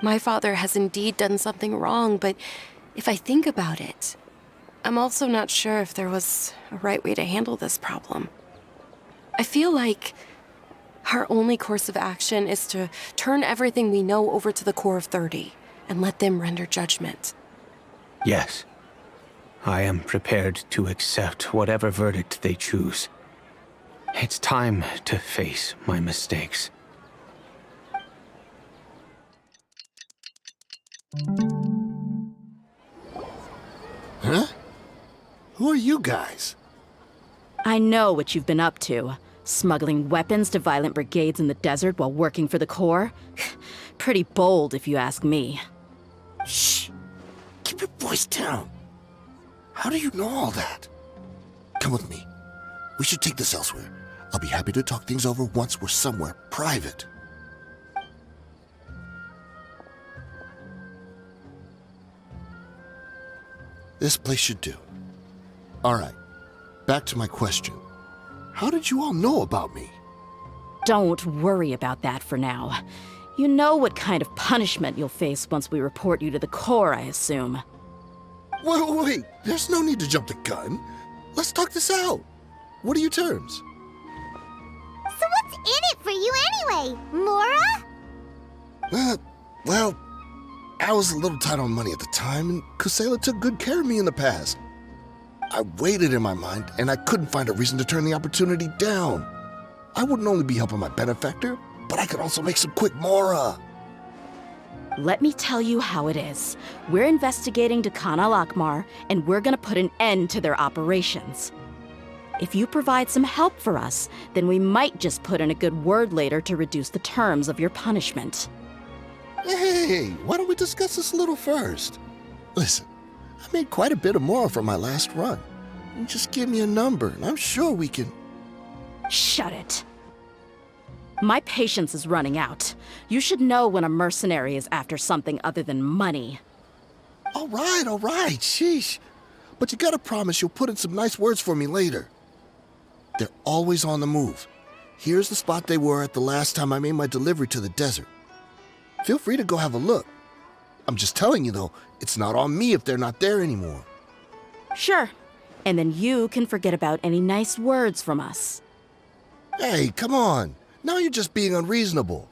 My father has indeed done something wrong, but if I think about it, I'm also not sure if there was a right way to handle this problem. I feel like our only course of action is to turn everything we know over to the Core of 30 and let them render judgment. Yes. I am prepared to accept whatever verdict they choose. It's time to face my mistakes. Huh? Who are you guys? I know what you've been up to. Smuggling weapons to violent brigades in the desert while working for the Corps? Pretty bold, if you ask me. Shh! Keep your voice down. How do you know all that? Come with me. We should take this elsewhere. I'll be happy to talk things over once we're somewhere private. This place should do. All right, back to my question. How did you all know about me? Don't worry about that for now. You know what kind of punishment you'll face once we report you to the Corps, I assume. Wait, there's no need to jump the gun. Let's talk this out. What are your terms? So what's in it for you anyway, Mora? Well, I was a little tight on money at the time, and Kusela took good care of me in the past. I weighed it in my mind, and I couldn't find a reason to turn the opportunity down. I wouldn't only be helping my benefactor, but I could also make some quick Mora. Let me tell you how it is. We're investigating Dehya Al-Ahmar, and we're gonna put an end to their operations. If you provide some help for us, then we might just put in a good word later to reduce the terms of your punishment. Hey, why don't we discuss this a little first? Listen, I made quite a bit of Mora from my last run. You just give me a number, and I'm sure we can... Shut it. My patience is running out. You should know when a mercenary is after something other than money. All right, sheesh. But you gotta promise you'll put in some nice words for me later. They're always on the move. Here's the spot they were at the last time I made my delivery to the desert. Feel free to go have a look. I'm just telling you, though, it's not on me if they're not there anymore. Sure. And then you can forget about any nice words from us. Hey, come on. Now you're just being unreasonable.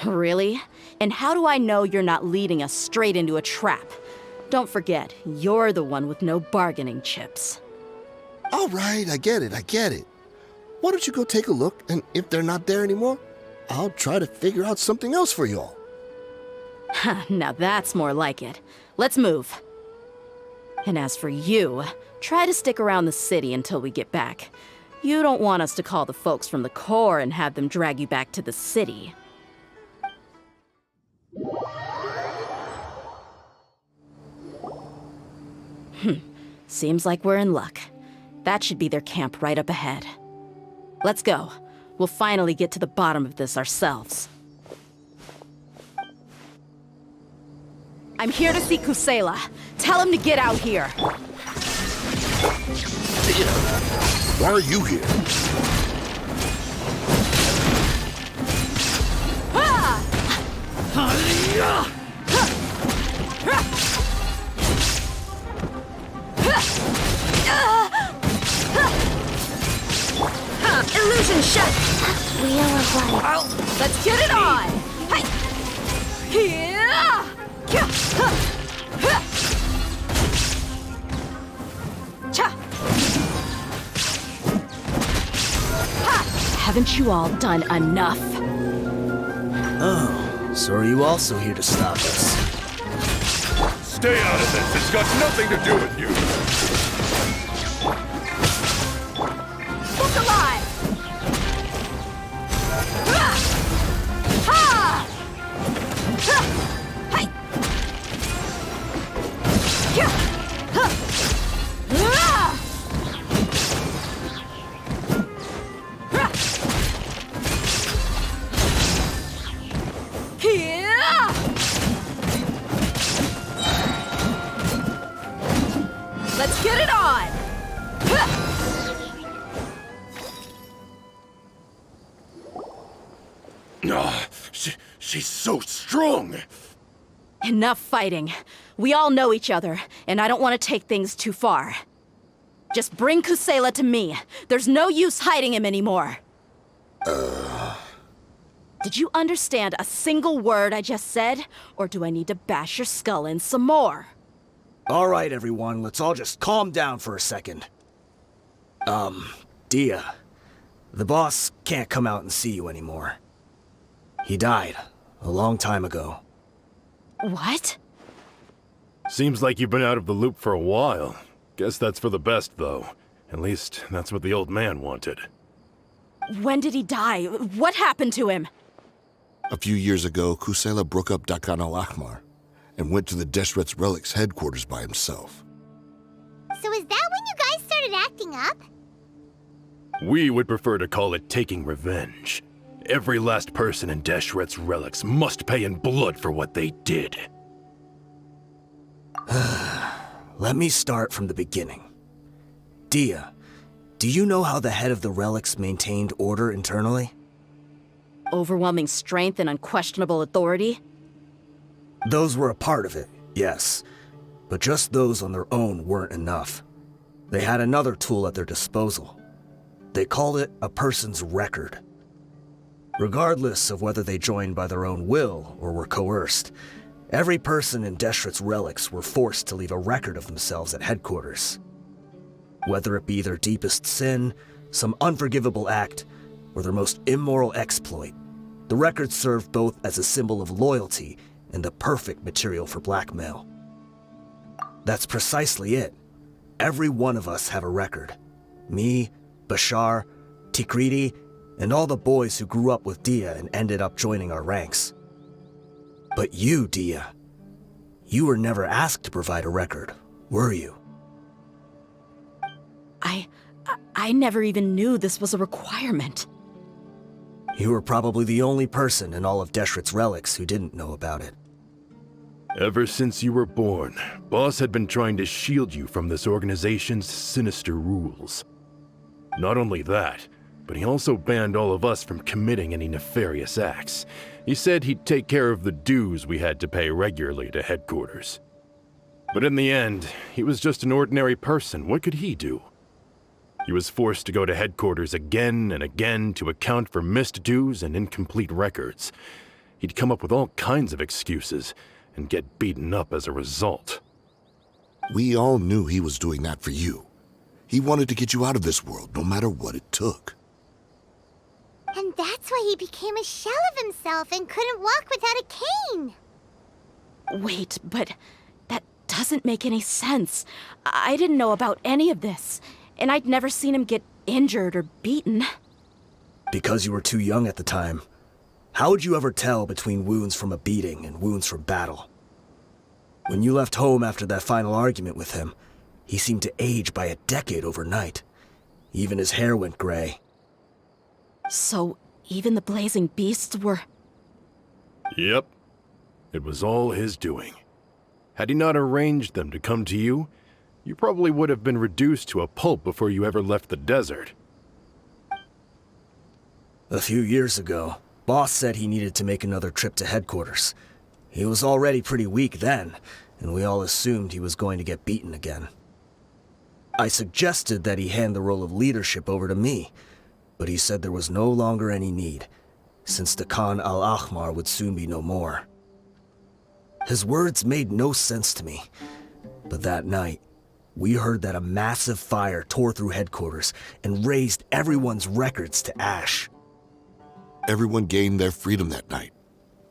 Really? And how do I know you're not leading us straight into a trap? Don't forget, you're the one with no bargaining chips. All right, I get it. Why don't you go take a look, and if they're not there anymore, I'll try to figure out something else for y'all. Now that's more like it. Let's move. And as for you, try to stick around the city until we get back. You don't want us to call the folks from the Corps and have them drag you back to the city. Seems like we're in luck. That should be their camp right up ahead. Let's go. We'll finally get to the bottom of this ourselves. I'm here to see Kusela. Tell him to get out here. Why are you here? Illusion shut! Wheel of life. Let's get it on! Hey! Haven't you all done enough? Oh, so are you also here to stop us? Stay out of this. It's got nothing to do with you. Look alive! Let's get it on! She's so strong. Enough fighting. We all know each other, and I don't want to take things too far. Just bring Kusela to me. There's no use hiding him anymore. Did you understand a single word I just said? Or do I need to bash your skull in some more? All right, everyone, let's all just calm down for a second. Dehya, the boss can't come out and see you anymore. He died a long time ago. What? Seems like you've been out of the loop for a while. Guess that's for the best, though. At least, that's what the old man wanted. When did he die? What happened to him? A few years ago, Kusela broke up Dakan Al-Ahmar and went to the Deshret's Relics headquarters by himself. So is that when you guys started acting up? We would prefer to call it taking revenge. Every last person in Deshret's Relics must pay in blood for what they did. Let me start from the beginning. Dehya, do you know how the head of the Relics maintained order internally? Overwhelming strength and unquestionable authority? Those were a part of it, yes. But just those on their own weren't enough. They had another tool at their disposal. They called it a person's record. Regardless of whether they joined by their own will or were coerced, every person in Deshret's Relics were forced to leave a record of themselves at headquarters. Whether it be their deepest sin, some unforgivable act, or their most immoral exploit, the record served both as a symbol of loyalty and the perfect material for blackmail. That's precisely it. Every one of us have a record. Me, Bashar, Tikriti, and all the boys who grew up with Dehya and ended up joining our ranks. But you, Dehya, you were never asked to provide a record, were you? I never even knew this was a requirement. You were probably the only person in all of Deshret's Relics who didn't know about it. Ever since you were born, Boss had been trying to shield you from this organization's sinister rules. Not only that, but he also banned all of us from committing any nefarious acts. He said he'd take care of the dues we had to pay regularly to headquarters. But in the end, he was just an ordinary person. What could he do? He was forced to go to headquarters again and again to account for missed dues and incomplete records. He'd come up with all kinds of excuses and get beaten up as a result. We all knew he was doing that for you. He wanted to get you out of this world, no matter what it took. And that's why he became a shell of himself and couldn't walk without a cane. Wait, but that doesn't make any sense. I didn't know about any of this, and I'd never seen him get injured or beaten. Because you were too young at the time. How would you ever tell between wounds from a beating and wounds from battle? When you left home after that final argument with him, he seemed to age by a decade overnight. Even his hair went gray. So, even the blazing beasts were... Yep. It was all his doing. Had he not arranged them to come to you, you probably would have been reduced to a pulp before you ever left the desert. A few years ago, Boss said he needed to make another trip to headquarters. He was already pretty weak then, and we all assumed he was going to get beaten again. I suggested that he hand the role of leadership over to me, but he said there was no longer any need, since the Khan Al-Ahmar would soon be no more. His words made no sense to me, but that night, we heard that a massive fire tore through headquarters and razed everyone's records to ash. Everyone gained their freedom that night.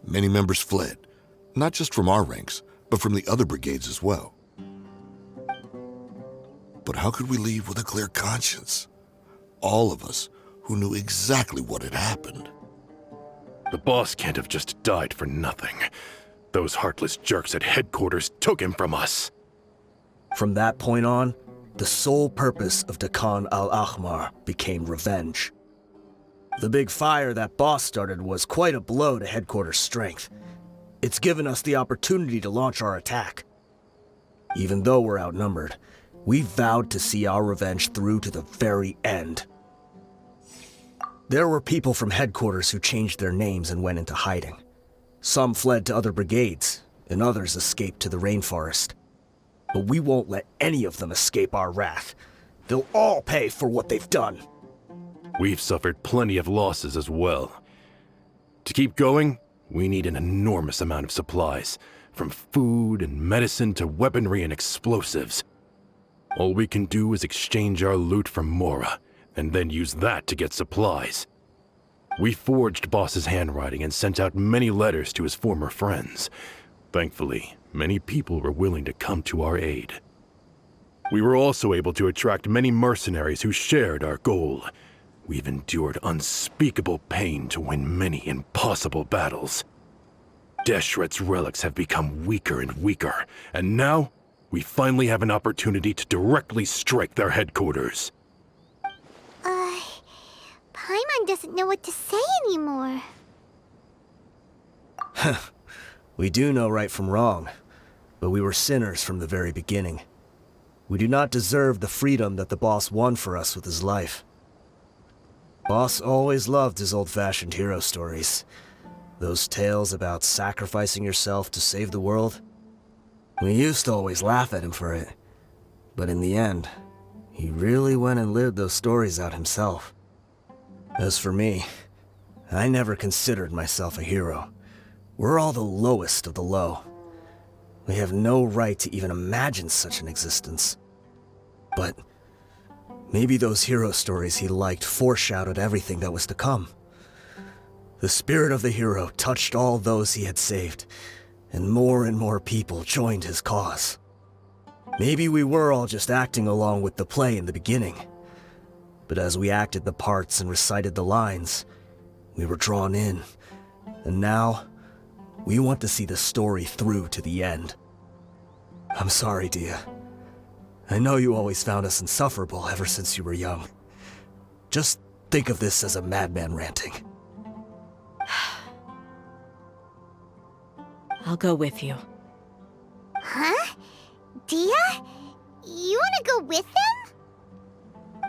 Many members fled, not just from our ranks, but from the other brigades as well. But how could we leave with a clear conscience? All of us who knew exactly what had happened. The boss can't have just died for nothing. Those heartless jerks at headquarters took him from us. From that point on, the sole purpose of Dakan Al-Ahmar became revenge. The big fire that Boss started was quite a blow to headquarters' strength. It's given us the opportunity to launch our attack. Even though we're outnumbered, we vowed to see our revenge through to the very end. There were people from headquarters who changed their names and went into hiding. Some fled to other brigades, and others escaped to the rainforest. But we won't let any of them escape our wrath. They'll all pay for what they've done. We've suffered plenty of losses as well. To keep going, we need an enormous amount of supplies, from food and medicine to weaponry and explosives. All we can do is exchange our loot from Mora, and then use that to get supplies. We forged Boss's handwriting and sent out many letters to his former friends. Thankfully, many people were willing to come to our aid. We were also able to attract many mercenaries who shared our goal. We've endured unspeakable pain to win many impossible battles. Deshret's relics have become weaker and weaker, and now we finally have an opportunity to directly strike their headquarters. Paimon doesn't know what to say anymore. We do know right from wrong, but we were sinners from the very beginning. We do not deserve the freedom that the boss won for us with his life. Boss always loved his old-fashioned hero stories. Those tales about sacrificing yourself to save the world. We used to always laugh at him for it. But in the end, he really went and lived those stories out himself. As for me, I never considered myself a hero. We're all the lowest of the low. We have no right to even imagine such an existence. But maybe those hero stories he liked foreshadowed everything that was to come. The spirit of the hero touched all those he had saved, and more people joined his cause. Maybe we were all just acting along with the play in the beginning. But as we acted the parts and recited the lines, we were drawn in. And now, we want to see the story through to the end. I'm sorry, Dehya. I know you always found us insufferable ever since you were young. Just think of this as a madman ranting. I'll go with you. Huh? Dehya? You wanna go with them?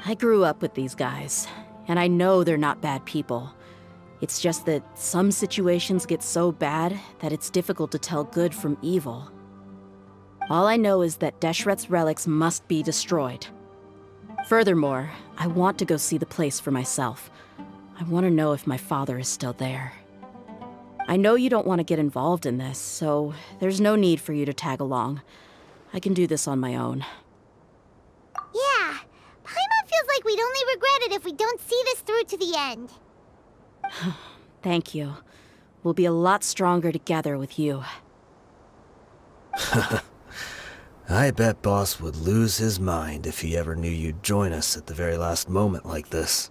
I grew up with these guys, and I know they're not bad people. It's just that some situations get so bad that it's difficult to tell good from evil. All I know is that Deshret's relics must be destroyed. Furthermore, I want to go see the place for myself. I want to know if my father is still there. I know you don't want to get involved in this, so there's no need for you to tag along. I can do this on my own. Yeah, Paimon feels like we'd only regret it if we don't see this through to the end. Thank you. We'll be a lot stronger together with you. I bet Boss would lose his mind if he ever knew you'd join us at the very last moment like this.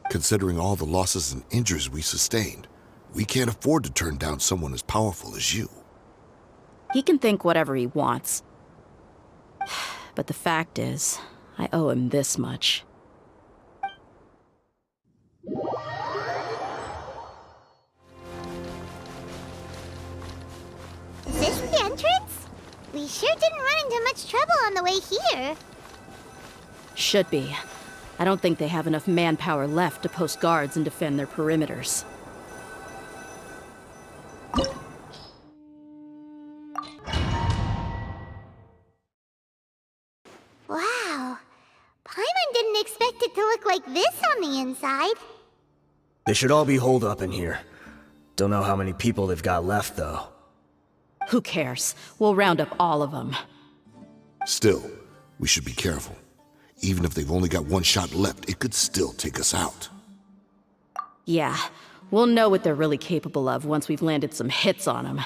Considering all the losses and injuries we sustained, we can't afford to turn down someone as powerful as you. He can think whatever he wants. But the fact is, I owe him this much. Is this the entrance? We sure didn't run into much trouble on the way here. Should be. I don't think they have enough manpower left to post guards and defend their perimeters. Wow. Paimon didn't expect it to look like this on the inside. They should all be holed up in here. Don't know how many people they've got left, though. Who cares? We'll round up all of them. Still, we should be careful. Even if they've only got one shot left, it could still take us out. Yeah, we'll know what they're really capable of once we've landed some hits on them.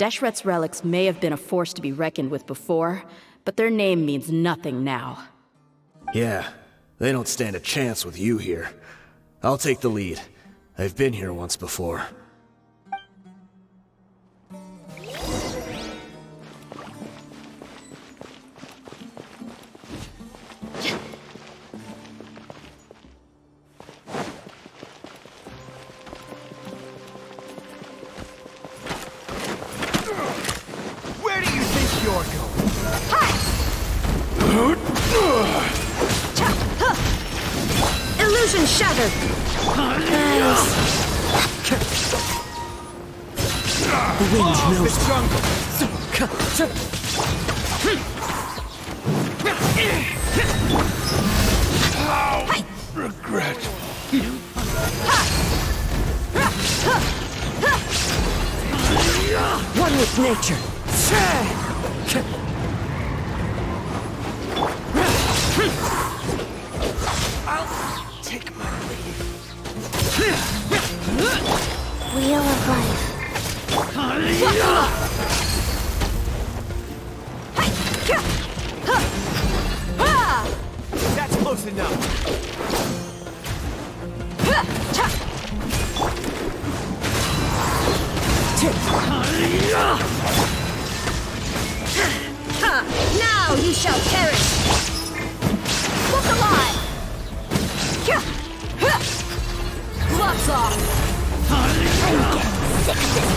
Deshret's relics may have been a force to be reckoned with before, but their name means nothing now. Yeah, they don't stand a chance with you here. I'll take the lead. I've been here once before. Where do you think you're going? Illusion shattered! Nice. The wind knows the jungle! How regret. One with nature. I'll take my leave. Wheel of life. That's close enough. Now you shall perish! Look alive! Gloves off! I'm getting sick of this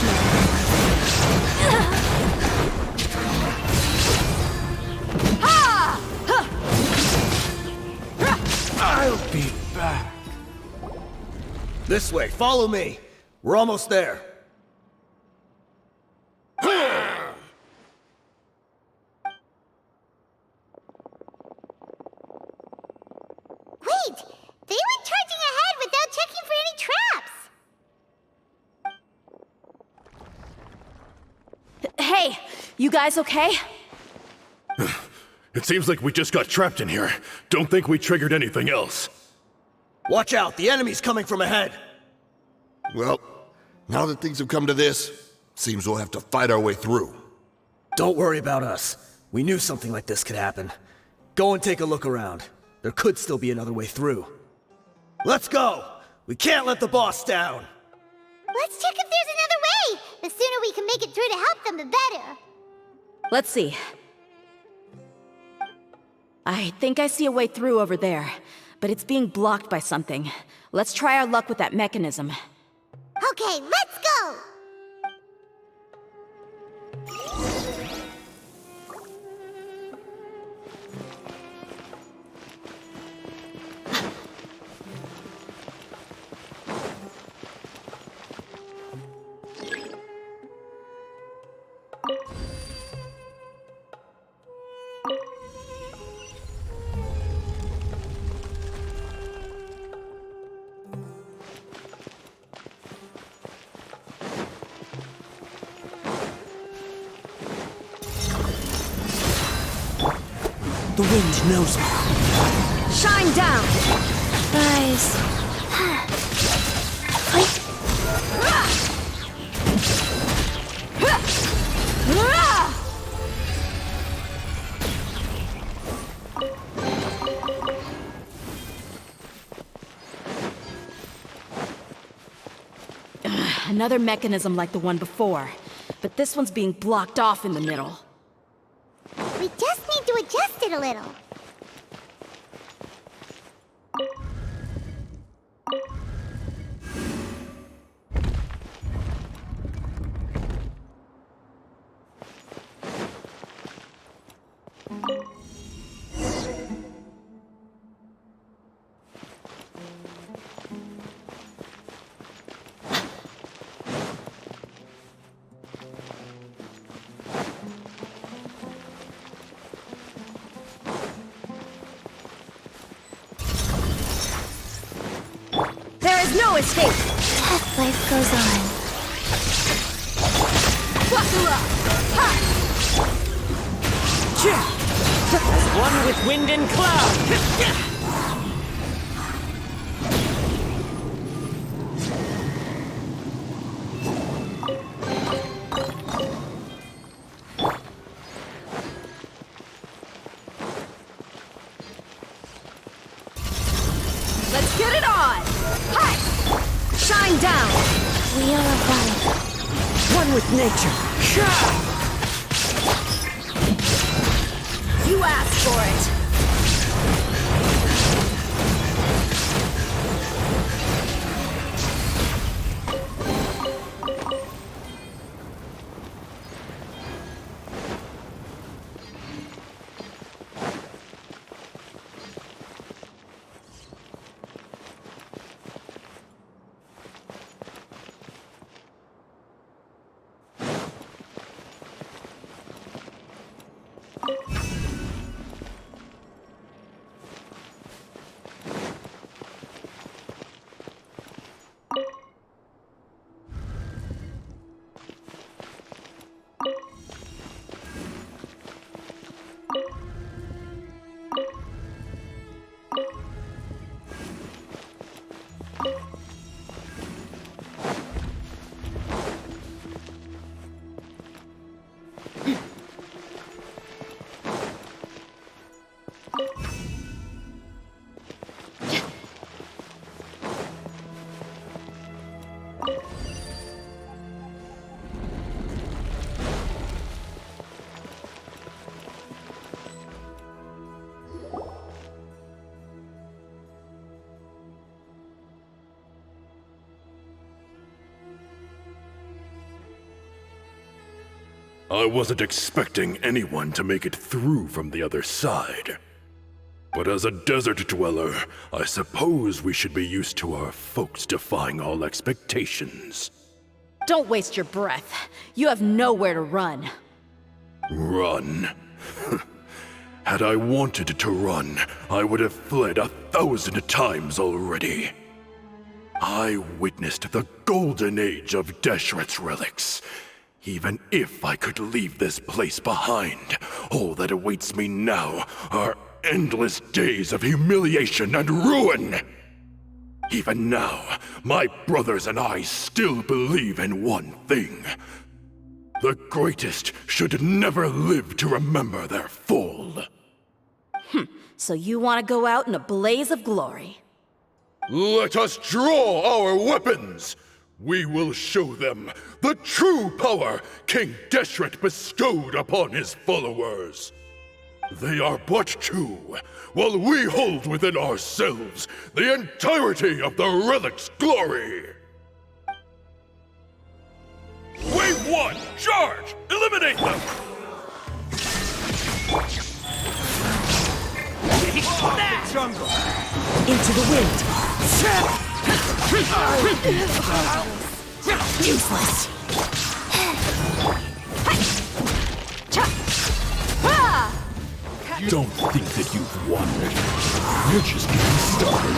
I'll be back. This way, follow me. We're almost there. Wait! They went charging ahead without checking for any traps! Hey, you guys okay? It seems like we just got trapped in here. Don't think we triggered anything else. Watch out, the enemy's coming from ahead. Well, now that things have come to this, seems we'll have to fight our way through. Don't worry about us. We knew something like this could happen. Go and take a look around. There could still be another way through. Let's go! We can't let the boss down! Let's check if there's another way! The sooner we can make it through to help them, the better! Let's see. I think I see a way through over there, but it's being blocked by something. Let's try our luck with that mechanism. Okay, let's go! The wind knows me. Shine down! Rise. Another mechanism like the one before, but this one's being blocked off in the middle. We just need to adjust it a little. There is no escape! Life goes on. As one with wind and cloud! Let's get it on! Hi! Shine down! Wheel of life. One with nature. You asked for it! I wasn't expecting anyone to make it through from the other side. But as a desert dweller, I suppose we should be used to our folks defying all expectations. Don't waste your breath. You have nowhere to run. Run? Had I wanted to run, I would have fled 1,000 times already. I witnessed the golden age of Deshret's relics. Even if I could leave this place behind, all that awaits me now are endless days of humiliation and ruin. Even now, my brothers and I still believe in one thing. The greatest should never live to remember their fall. So you want to go out in a blaze of glory? Let us draw our weapons! We will show them the true power King Deshret bestowed upon his followers. They are but two, while we hold within ourselves the entirety of the relic's glory. Wave 1, charge! Eliminate them! Into the wind. Useless. Don't think that you've won. You're just getting started.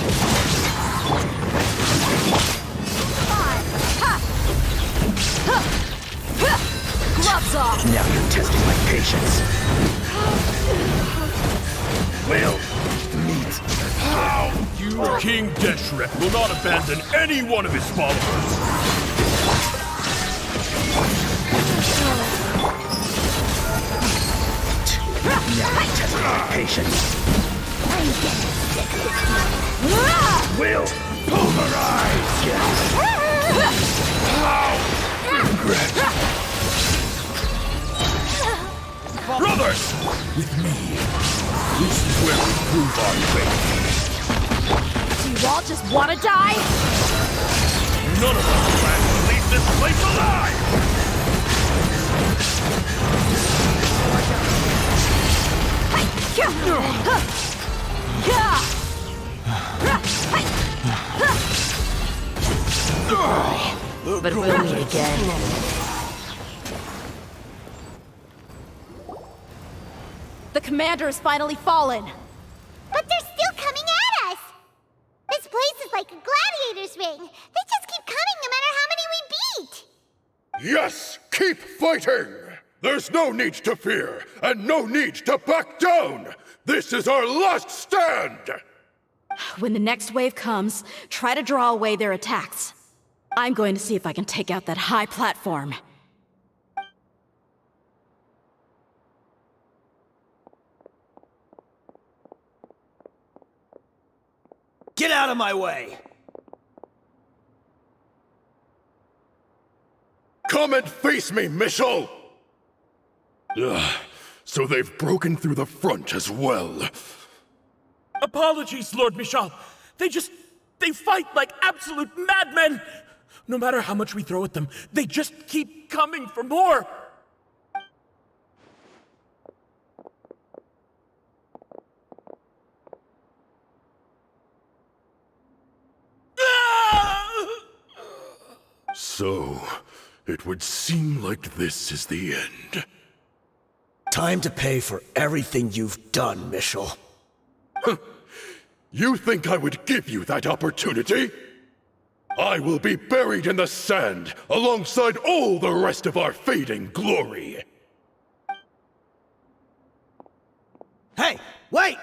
Gloves off. Now you're testing my patience. Will meet. King Deshret will not abandon any one of his followers. Now you're testing my patience. Will pulverize. Regret. Brothers! With me, this is where we prove our faith. Do you all just want to die? None of us plan to leave this place alive! But we'll meet again. The commander has finally fallen. But they're still coming at us! This place is like a gladiator's ring. They just keep coming no matter how many we beat! Yes! Keep fighting! There's no need to fear, and no need to back down! This is our last stand! When the next wave comes, try to draw away their attacks. I'm going to see if I can take out that high platform. Get out of my way! Come and face me, Michel! So they've broken through the front as well. Apologies, Lord Michal. They fight like absolute madmen! No matter how much we throw at them, they just keep coming for more! So, it would seem like this is the end. Time to pay for everything you've done, Michel. You think I would give you that opportunity? I will be buried in the sand alongside all the rest of our fading glory. Hey, wait!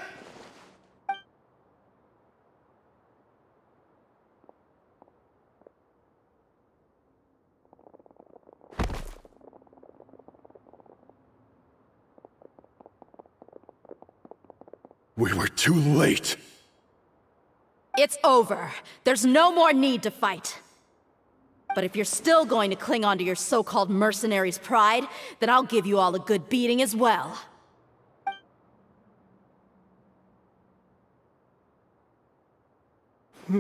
We were too late. It's over. There's no more need to fight. But if you're still going to cling on to your so-called mercenary's pride, then I'll give you all a good beating as well. Hey,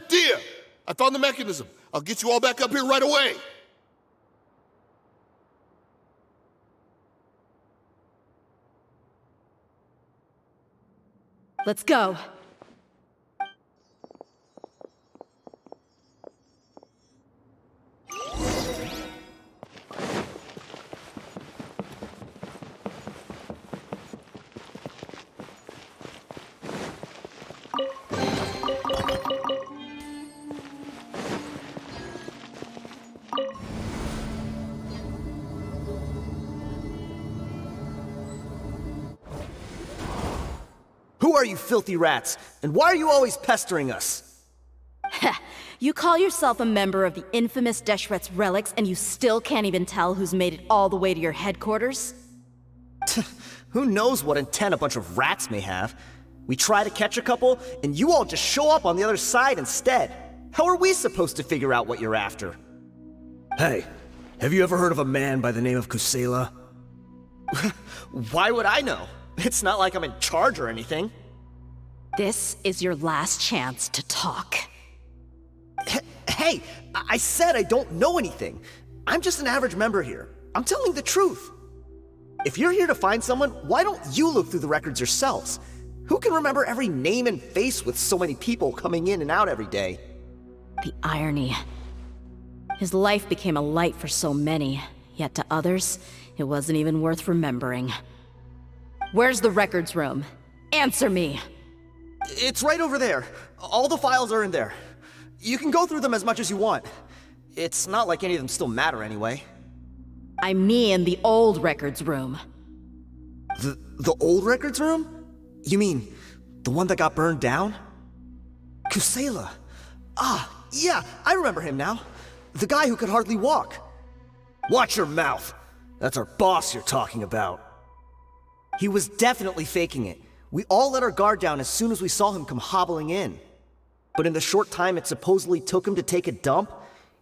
Dehya! I found the mechanism. I'll get you all back up here right away. Let's go. Who are you filthy rats? And why are you always pestering us? You call yourself a member of the infamous Deshret's relics, and you still can't even tell who's made it all the way to your headquarters? Who knows what intent a bunch of rats may have? We try to catch a couple, and you all just show up on the other side instead. How are we supposed to figure out what you're after? Hey, have you ever heard of a man by the name of Kusela? Why would I know? It's not like I'm in charge or anything. This is your last chance to talk. Hey, I said I don't know anything. I'm just an average member here. I'm telling the truth. If you're here to find someone, why don't you look through the records yourselves? Who can remember every name and face with so many people coming in and out every day? The irony. His life became a light for so many, yet to others, it wasn't even worth remembering. Where's the records room? Answer me! It's right over there. All the files are in there. You can go through them as much as you want. It's not like any of them still matter anyway. I mean the old records room. The old records room? You mean, the one that got burned down? Kusela. Ah, yeah, I remember him now. The guy who could hardly walk. Watch your mouth. That's our boss you're talking about. He was definitely faking it. We all let our guard down as soon as we saw him come hobbling in. But in the short time it supposedly took him to take a dump,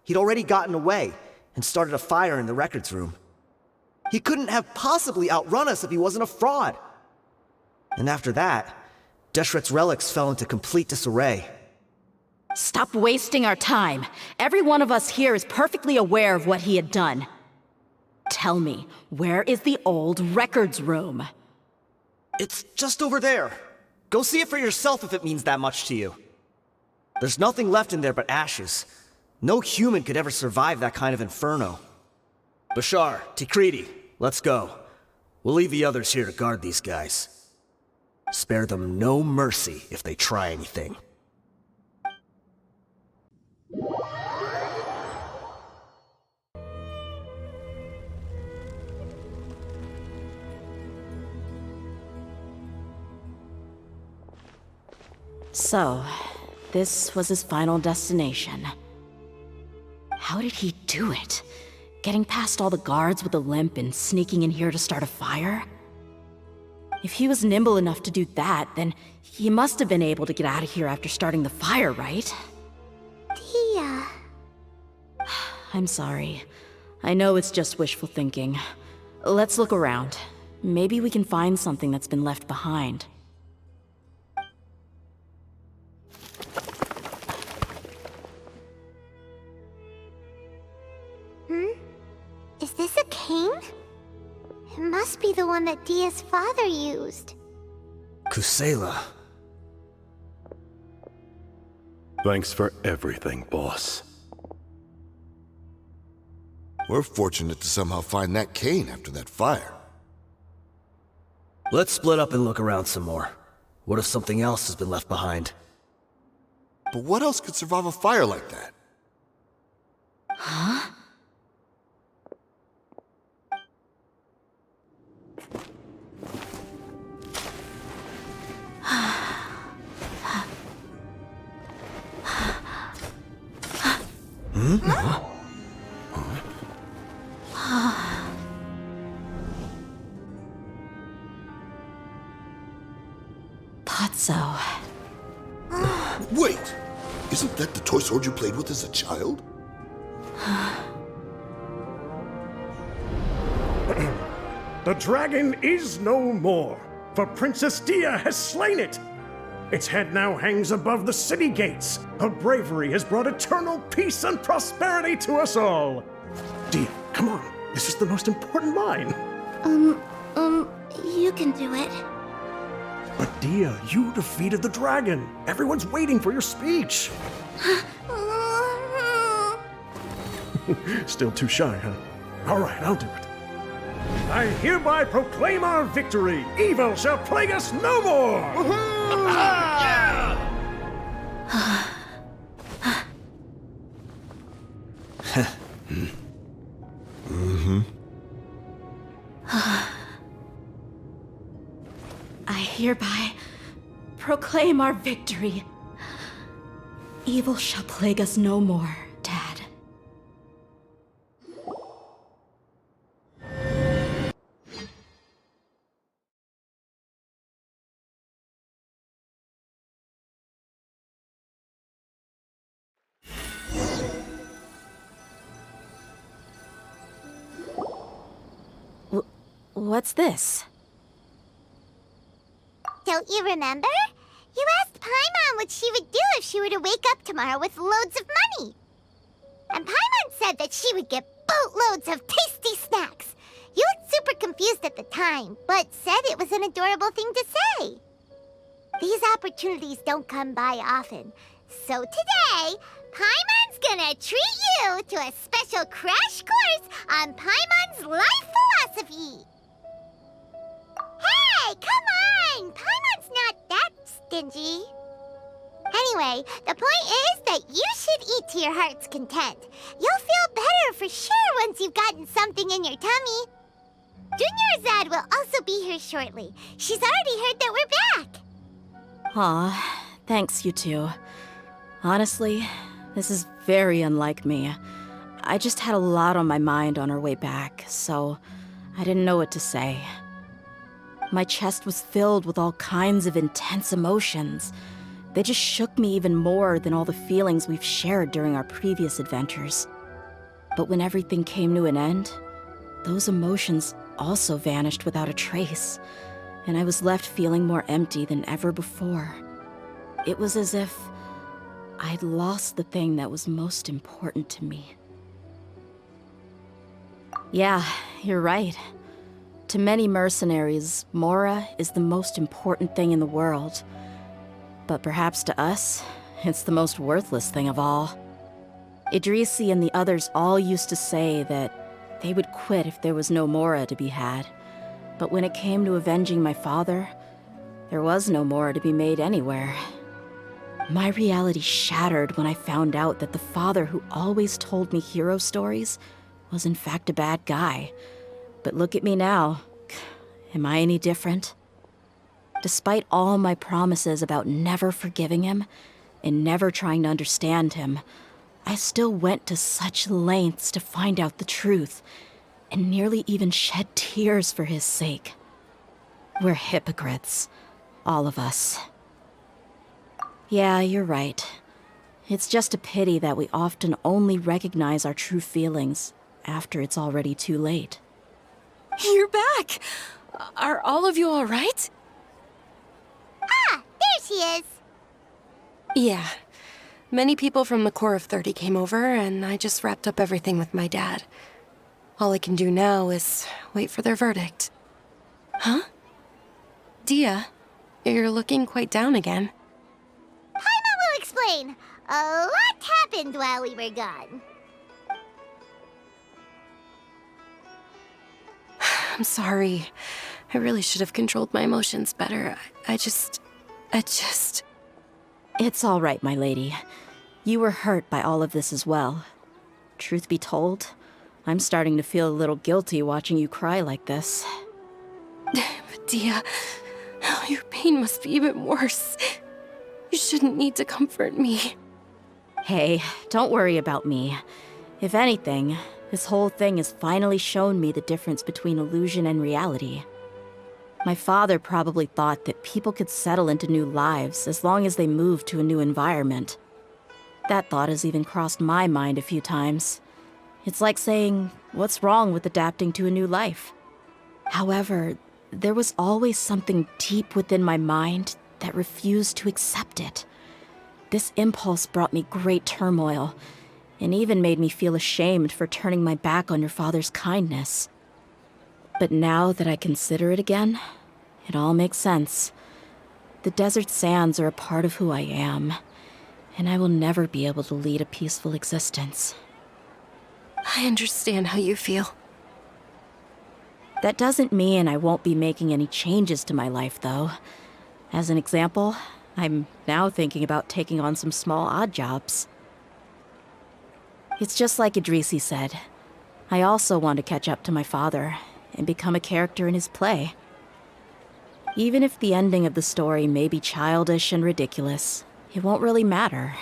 he'd already gotten away and started a fire in the records room. He couldn't have possibly outrun us if he wasn't a fraud. And after that, Deshret's relics fell into complete disarray. Stop wasting our time. Every one of us here is perfectly aware of what he had done. Tell me, where is the old records room? It's just over there. Go see it for yourself if it means that much to you. There's nothing left in there but ashes. No human could ever survive that kind of inferno. Bashar, Tikriti, let's go. We'll leave the others here to guard these guys. Spare them no mercy if they try anything. So, this was his final destination. How did he do it? Getting past all the guards with a limp and sneaking in here to start a fire? If he was nimble enough to do that, then he must have been able to get out of here after starting the fire, right? Dehya. I'm sorry. I know it's just wishful thinking. Let's look around. Maybe we can find something that's been left behind. Is this a cane? It must be the one that Dehya's father used. Kusela. Thanks for everything, boss. We're fortunate to somehow find that cane after that fire. Let's split up and look around some more. What if something else has been left behind? But what else could survive a fire like that? Huh? Thought so. Wait! Isn't that the toy sword you played with as a child? The dragon is no more, for Princess Dehya has slain it. Its head now hangs above the city gates. Her bravery has brought eternal peace and prosperity to us all. Dehya, come on. This is the most important line. You can do it. But Dehya, you defeated the dragon. Everyone's waiting for your speech. Still too shy, huh? All right, I'll do it. I hereby proclaim our victory. Evil shall plague us no more. I hereby proclaim our victory. Evil shall plague us no more, Dad. What's this? Don't you remember? You asked Paimon what she would do if she were to wake up tomorrow with loads of money. And Paimon said that she would get boatloads of tasty snacks. You looked super confused at the time, but said it was an adorable thing to say. These opportunities don't come by often. So today, Paimon's gonna treat you to a special crash course on Paimon's life philosophy. Hey, come on! Paimon's not that stingy. Anyway, the point is that you should eat to your heart's content. You'll feel better for sure once you've gotten something in your tummy. Junior Azad will also be here shortly. She's already heard that we're back. Aw, thanks, you two. Honestly, this is very unlike me. I just had a lot on my mind on our way back, so I didn't know what to say. My chest was filled with all kinds of intense emotions. They just shook me even more than all the feelings we've shared during our previous adventures. But when everything came to an end, those emotions also vanished without a trace, and I was left feeling more empty than ever before. It was as if I'd lost the thing that was most important to me. Yeah, you're right. To many mercenaries, Mora is the most important thing in the world. But perhaps to us, it's the most worthless thing of all. Idrisi and the others all used to say that they would quit if there was no Mora to be had. But when it came to avenging my father, there was no Mora to be made anywhere. My reality shattered when I found out that the father who always told me hero stories was in fact a bad guy. But look at me now. Am I any different? Despite all my promises about never forgiving him and never trying to understand him, I still went to such lengths to find out the truth, and nearly even shed tears for his sake. We're hypocrites, all of us. Yeah, you're right. It's just a pity that we often only recognize our true feelings after it's already too late. You're back! Are all of you all right? Ah, there she is. Yeah. Many people from the Corps of 30 came over, and I just wrapped up everything with my dad. All I can do now is wait for their verdict. Huh? Dehya, you're looking quite down again. Paimon will explain. A lot happened while we were gone. I'm sorry. I really should have controlled my emotions better. I just... It's all right, my lady. You were hurt by all of this as well. Truth be told, I'm starting to feel a little guilty watching you cry like this. But Dehya, your pain must be even worse. You shouldn't need to comfort me. Hey, don't worry about me. If anything, this whole thing has finally shown me the difference between illusion and reality. My father probably thought that people could settle into new lives as long as they moved to a new environment. That thought has even crossed my mind a few times. It's like saying, what's wrong with adapting to a new life? However, there was always something deep within my mind that refused to accept it. This impulse brought me great turmoil, and even made me feel ashamed for turning my back on your father's kindness. But now that I consider it again, it all makes sense. The desert sands are a part of who I am, and I will never be able to lead a peaceful existence. I understand how you feel. That doesn't mean I won't be making any changes to my life, though. As an example, I'm now thinking about taking on some small odd jobs. It's just like Idrisi said. I also want to catch up to my father and become a character in his play. Even if the ending of the story may be childish and ridiculous, it won't really matter.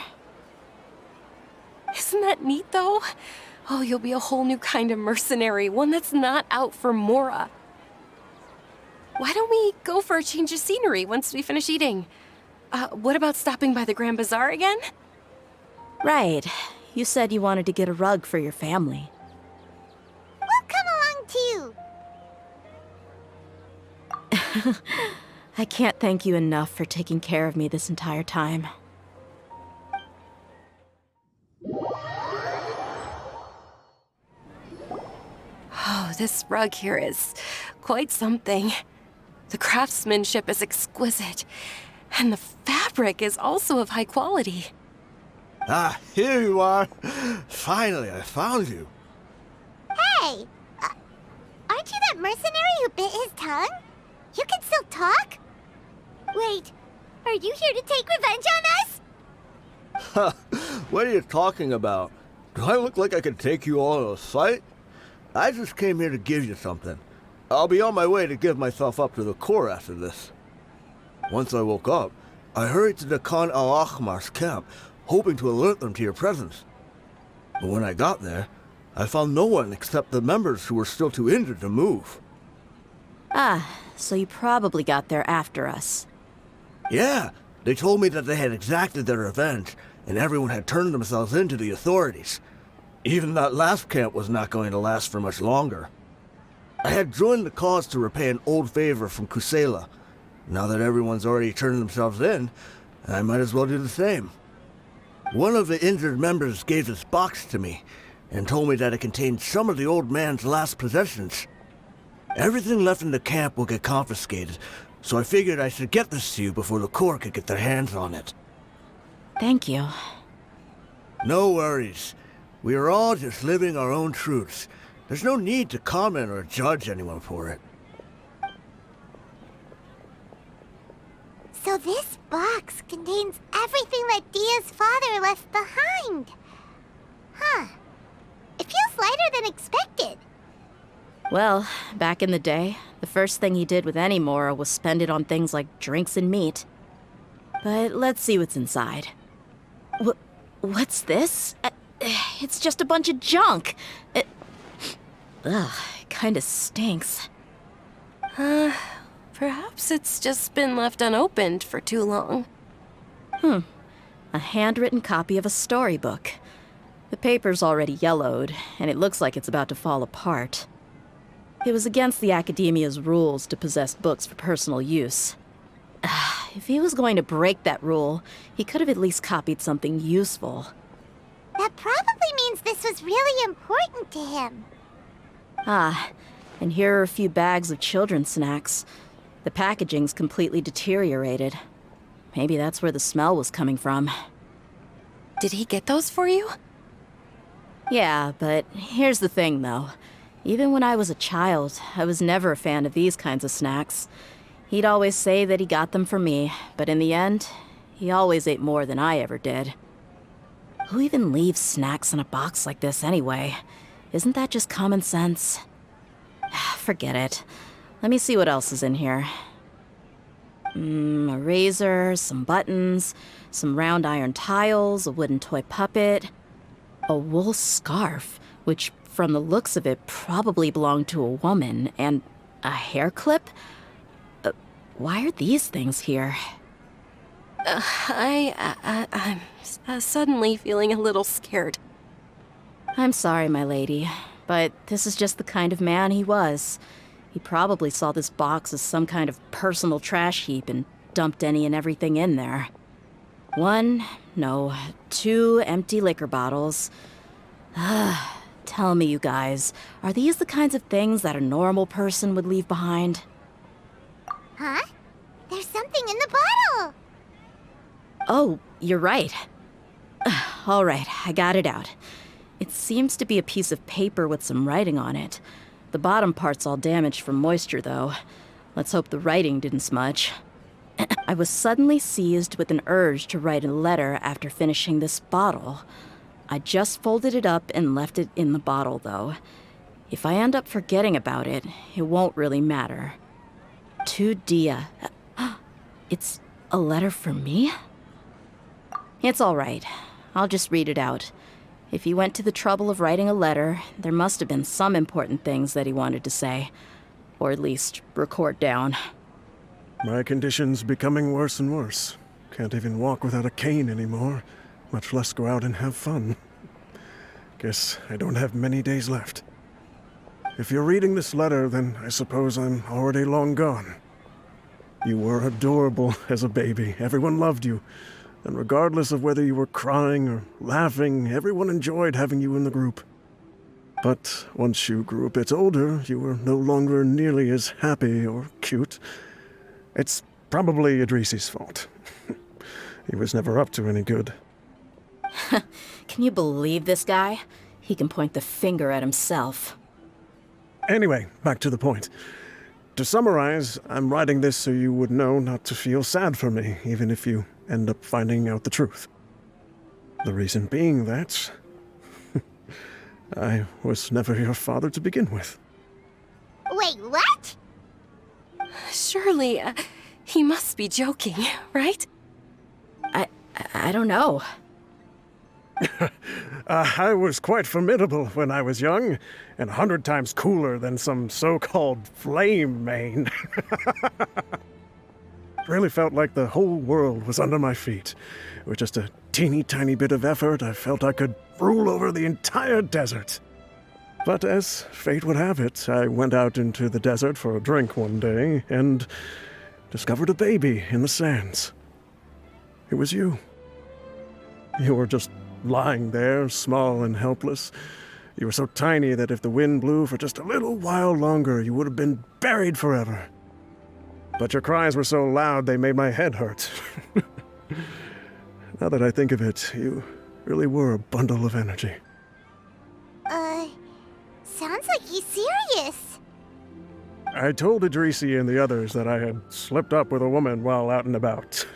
Isn't that neat, though? Oh, you'll be a whole new kind of mercenary, one that's not out for Mora. Why don't we go for a change of scenery once we finish eating? What about stopping by the Grand Bazaar again? Right. You said you wanted to get a rug for your family. We'll come along too. I can't thank you enough for taking care of me this entire time. Oh, this rug here is quite something. The craftsmanship is exquisite, and the fabric is also of high quality. Ah, here you are. Finally, I found you. Hey! Aren't you that mercenary who bit his tongue? You can still talk? Wait, are you here to take revenge on us? What are you talking about? Do I look like I could take you all in a fight? I just came here to give you something. I'll be on my way to give myself up to the Corps after this. Once I woke up, I hurried to the Khan Al-Ahmar's camp, hoping to alert them to your presence. But when I got there, I found no one except the members who were still too injured to move. Ah, so you probably got there after us. Yeah, they told me that they had exacted their revenge, and everyone had turned themselves in to the authorities. Even that last camp was not going to last for much longer. I had joined the cause to repay an old favor from Kusela. Now that everyone's already turned themselves in, I might as well do the same. One of the injured members gave this box to me, and told me that it contained some of the old man's last possessions. Everything left in the camp will get confiscated, so I figured I should get this to you before the Corps could get their hands on it. Thank you. No worries. We are all just living our own truths. There's no need to comment or judge anyone for it. So this box contains everything that Dehya's father left behind. Huh. It feels lighter than expected. Well, back in the day, the first thing he did with any Mora was spend it on things like drinks and meat. But let's see what's inside. What's this? It's just a bunch of junk. It kinda stinks. Perhaps it's just been left unopened for too long. A handwritten copy of a storybook. The paper's already yellowed, and it looks like it's about to fall apart. It was against the Academia's rules to possess books for personal use. If he was going to break that rule, he could have at least copied something useful. That probably means this was really important to him. Ah, and here are a few bags of children's snacks. The packaging's completely deteriorated. Maybe that's where the smell was coming from. Did he get those for you? Yeah, but here's the thing, though. Even when I was a child, I was never a fan of these kinds of snacks. He'd always say that he got them for me, but in the end, he always ate more than I ever did. Who even leaves snacks in a box like this anyway? Isn't that just common sense? Forget it. Let me see what else is in here. A razor, some buttons, some round iron tiles, a wooden toy puppet, a wool scarf, which from the looks of it probably belonged to a woman, and a hair clip? why are these things here? I'm suddenly feeling a little scared. I'm sorry, my lady, but this is just the kind of man he was. He probably saw this box as some kind of personal trash heap and dumped any and everything in there. 2 empty liquor bottles. Tell me, you guys, are these the kinds of things that a normal person would leave behind? Huh? There's something in the bottle! Oh, you're right. All right, I got it out. It seems to be a piece of paper with some writing on it. The bottom part's all damaged from moisture, though. Let's hope the writing didn't smudge. I was suddenly seized with an urge to write a letter after finishing this bottle. I just folded it up and left it in the bottle, though. If I end up forgetting about it, it won't really matter. To Dehya. It's a letter for me? It's all right. I'll just read it out. If he went to the trouble of writing a letter, there must have been some important things that he wanted to say. Or at least record down. My condition's becoming worse and worse. Can't even walk without a cane anymore, much less go out and have fun. Guess I don't have many days left. If you're reading this letter, then I suppose I'm already long gone. You were adorable as a baby. Everyone loved you. And regardless of whether you were crying or laughing, everyone enjoyed having you in the group. But once you grew a bit older, you were no longer nearly as happy or cute. It's probably Idrisi's fault. He was never up to any good. Can you believe this guy? He can point the finger at himself. Anyway, back to the point. To summarize, I'm writing this so you would know not to feel sad for me, even if you end up finding out the truth. The reason being that I was never your father to begin with. Wait, what? Surely, he must be joking, right? I don't know. I was quite formidable when I was young, and 100 times cooler than some so-called flame main. Really felt like the whole world was under my feet. With just a teeny tiny bit of effort, I felt I could rule over the entire desert. But as fate would have it, I went out into the desert for a drink one day and discovered a baby in the sands. It was you. You were just lying there, small and helpless. You were so tiny that if the wind blew for just a little while longer, you would have been buried forever. But your cries were so loud they made my head hurt. Now that I think of it, you really were a bundle of energy. Sounds like he's serious. I told Idrisi and the others that I had slipped up with a woman while out and about.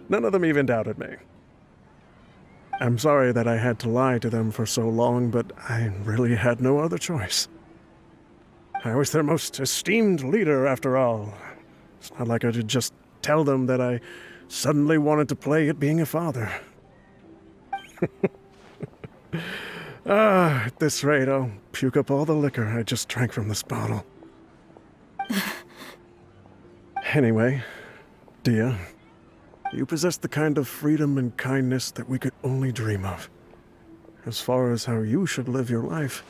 None of them even doubted me. I'm sorry that I had to lie to them for so long, but I really had no other choice. I was their most esteemed leader, after all. It's not like I could just tell them that I suddenly wanted to play at being a father. At this rate, I'll puke up all the liquor I just drank from this bottle. Anyway, Dehya, you possess the kind of freedom and kindness that we could only dream of. As far as how you should live your life,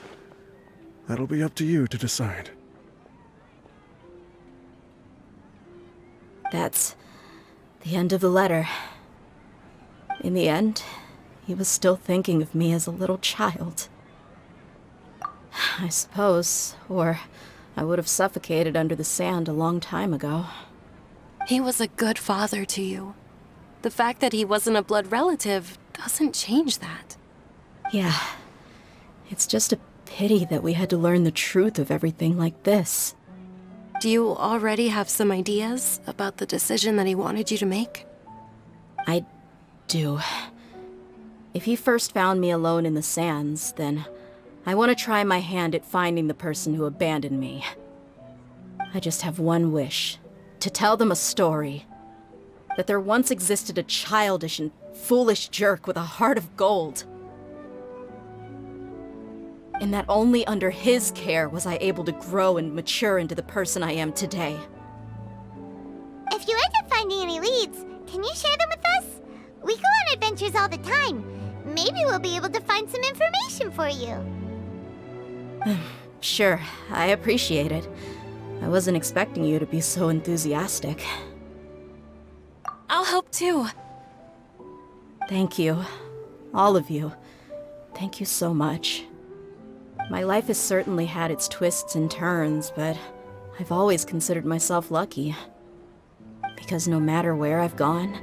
that'll be up to you to decide. That's the end of the letter. In the end, he was still thinking of me as a little child. I suppose, or I would have suffocated under the sand a long time ago. He was a good father to you. The fact that he wasn't a blood relative doesn't change that. Yeah. It's just a pity that we had to learn the truth of everything like this. Do you already have some ideas about the decision that he wanted you to make? I do. If he first found me alone in the sands, then I want to try my hand at finding the person who abandoned me. I just have one wish. To tell them a story. That there once existed a childish and foolish jerk with a heart of gold. And that only under his care was I able to grow and mature into the person I am today. If you end up finding any leads, can you share them with us? We go on adventures all the time. Maybe we'll be able to find some information for you. Sure, I appreciate it. I wasn't expecting you to be so enthusiastic. I'll help too. Thank you. All of you. Thank you so much. My life has certainly had its twists and turns, but I've always considered myself lucky. Because no matter where I've gone,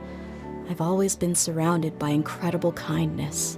I've always been surrounded by incredible kindness.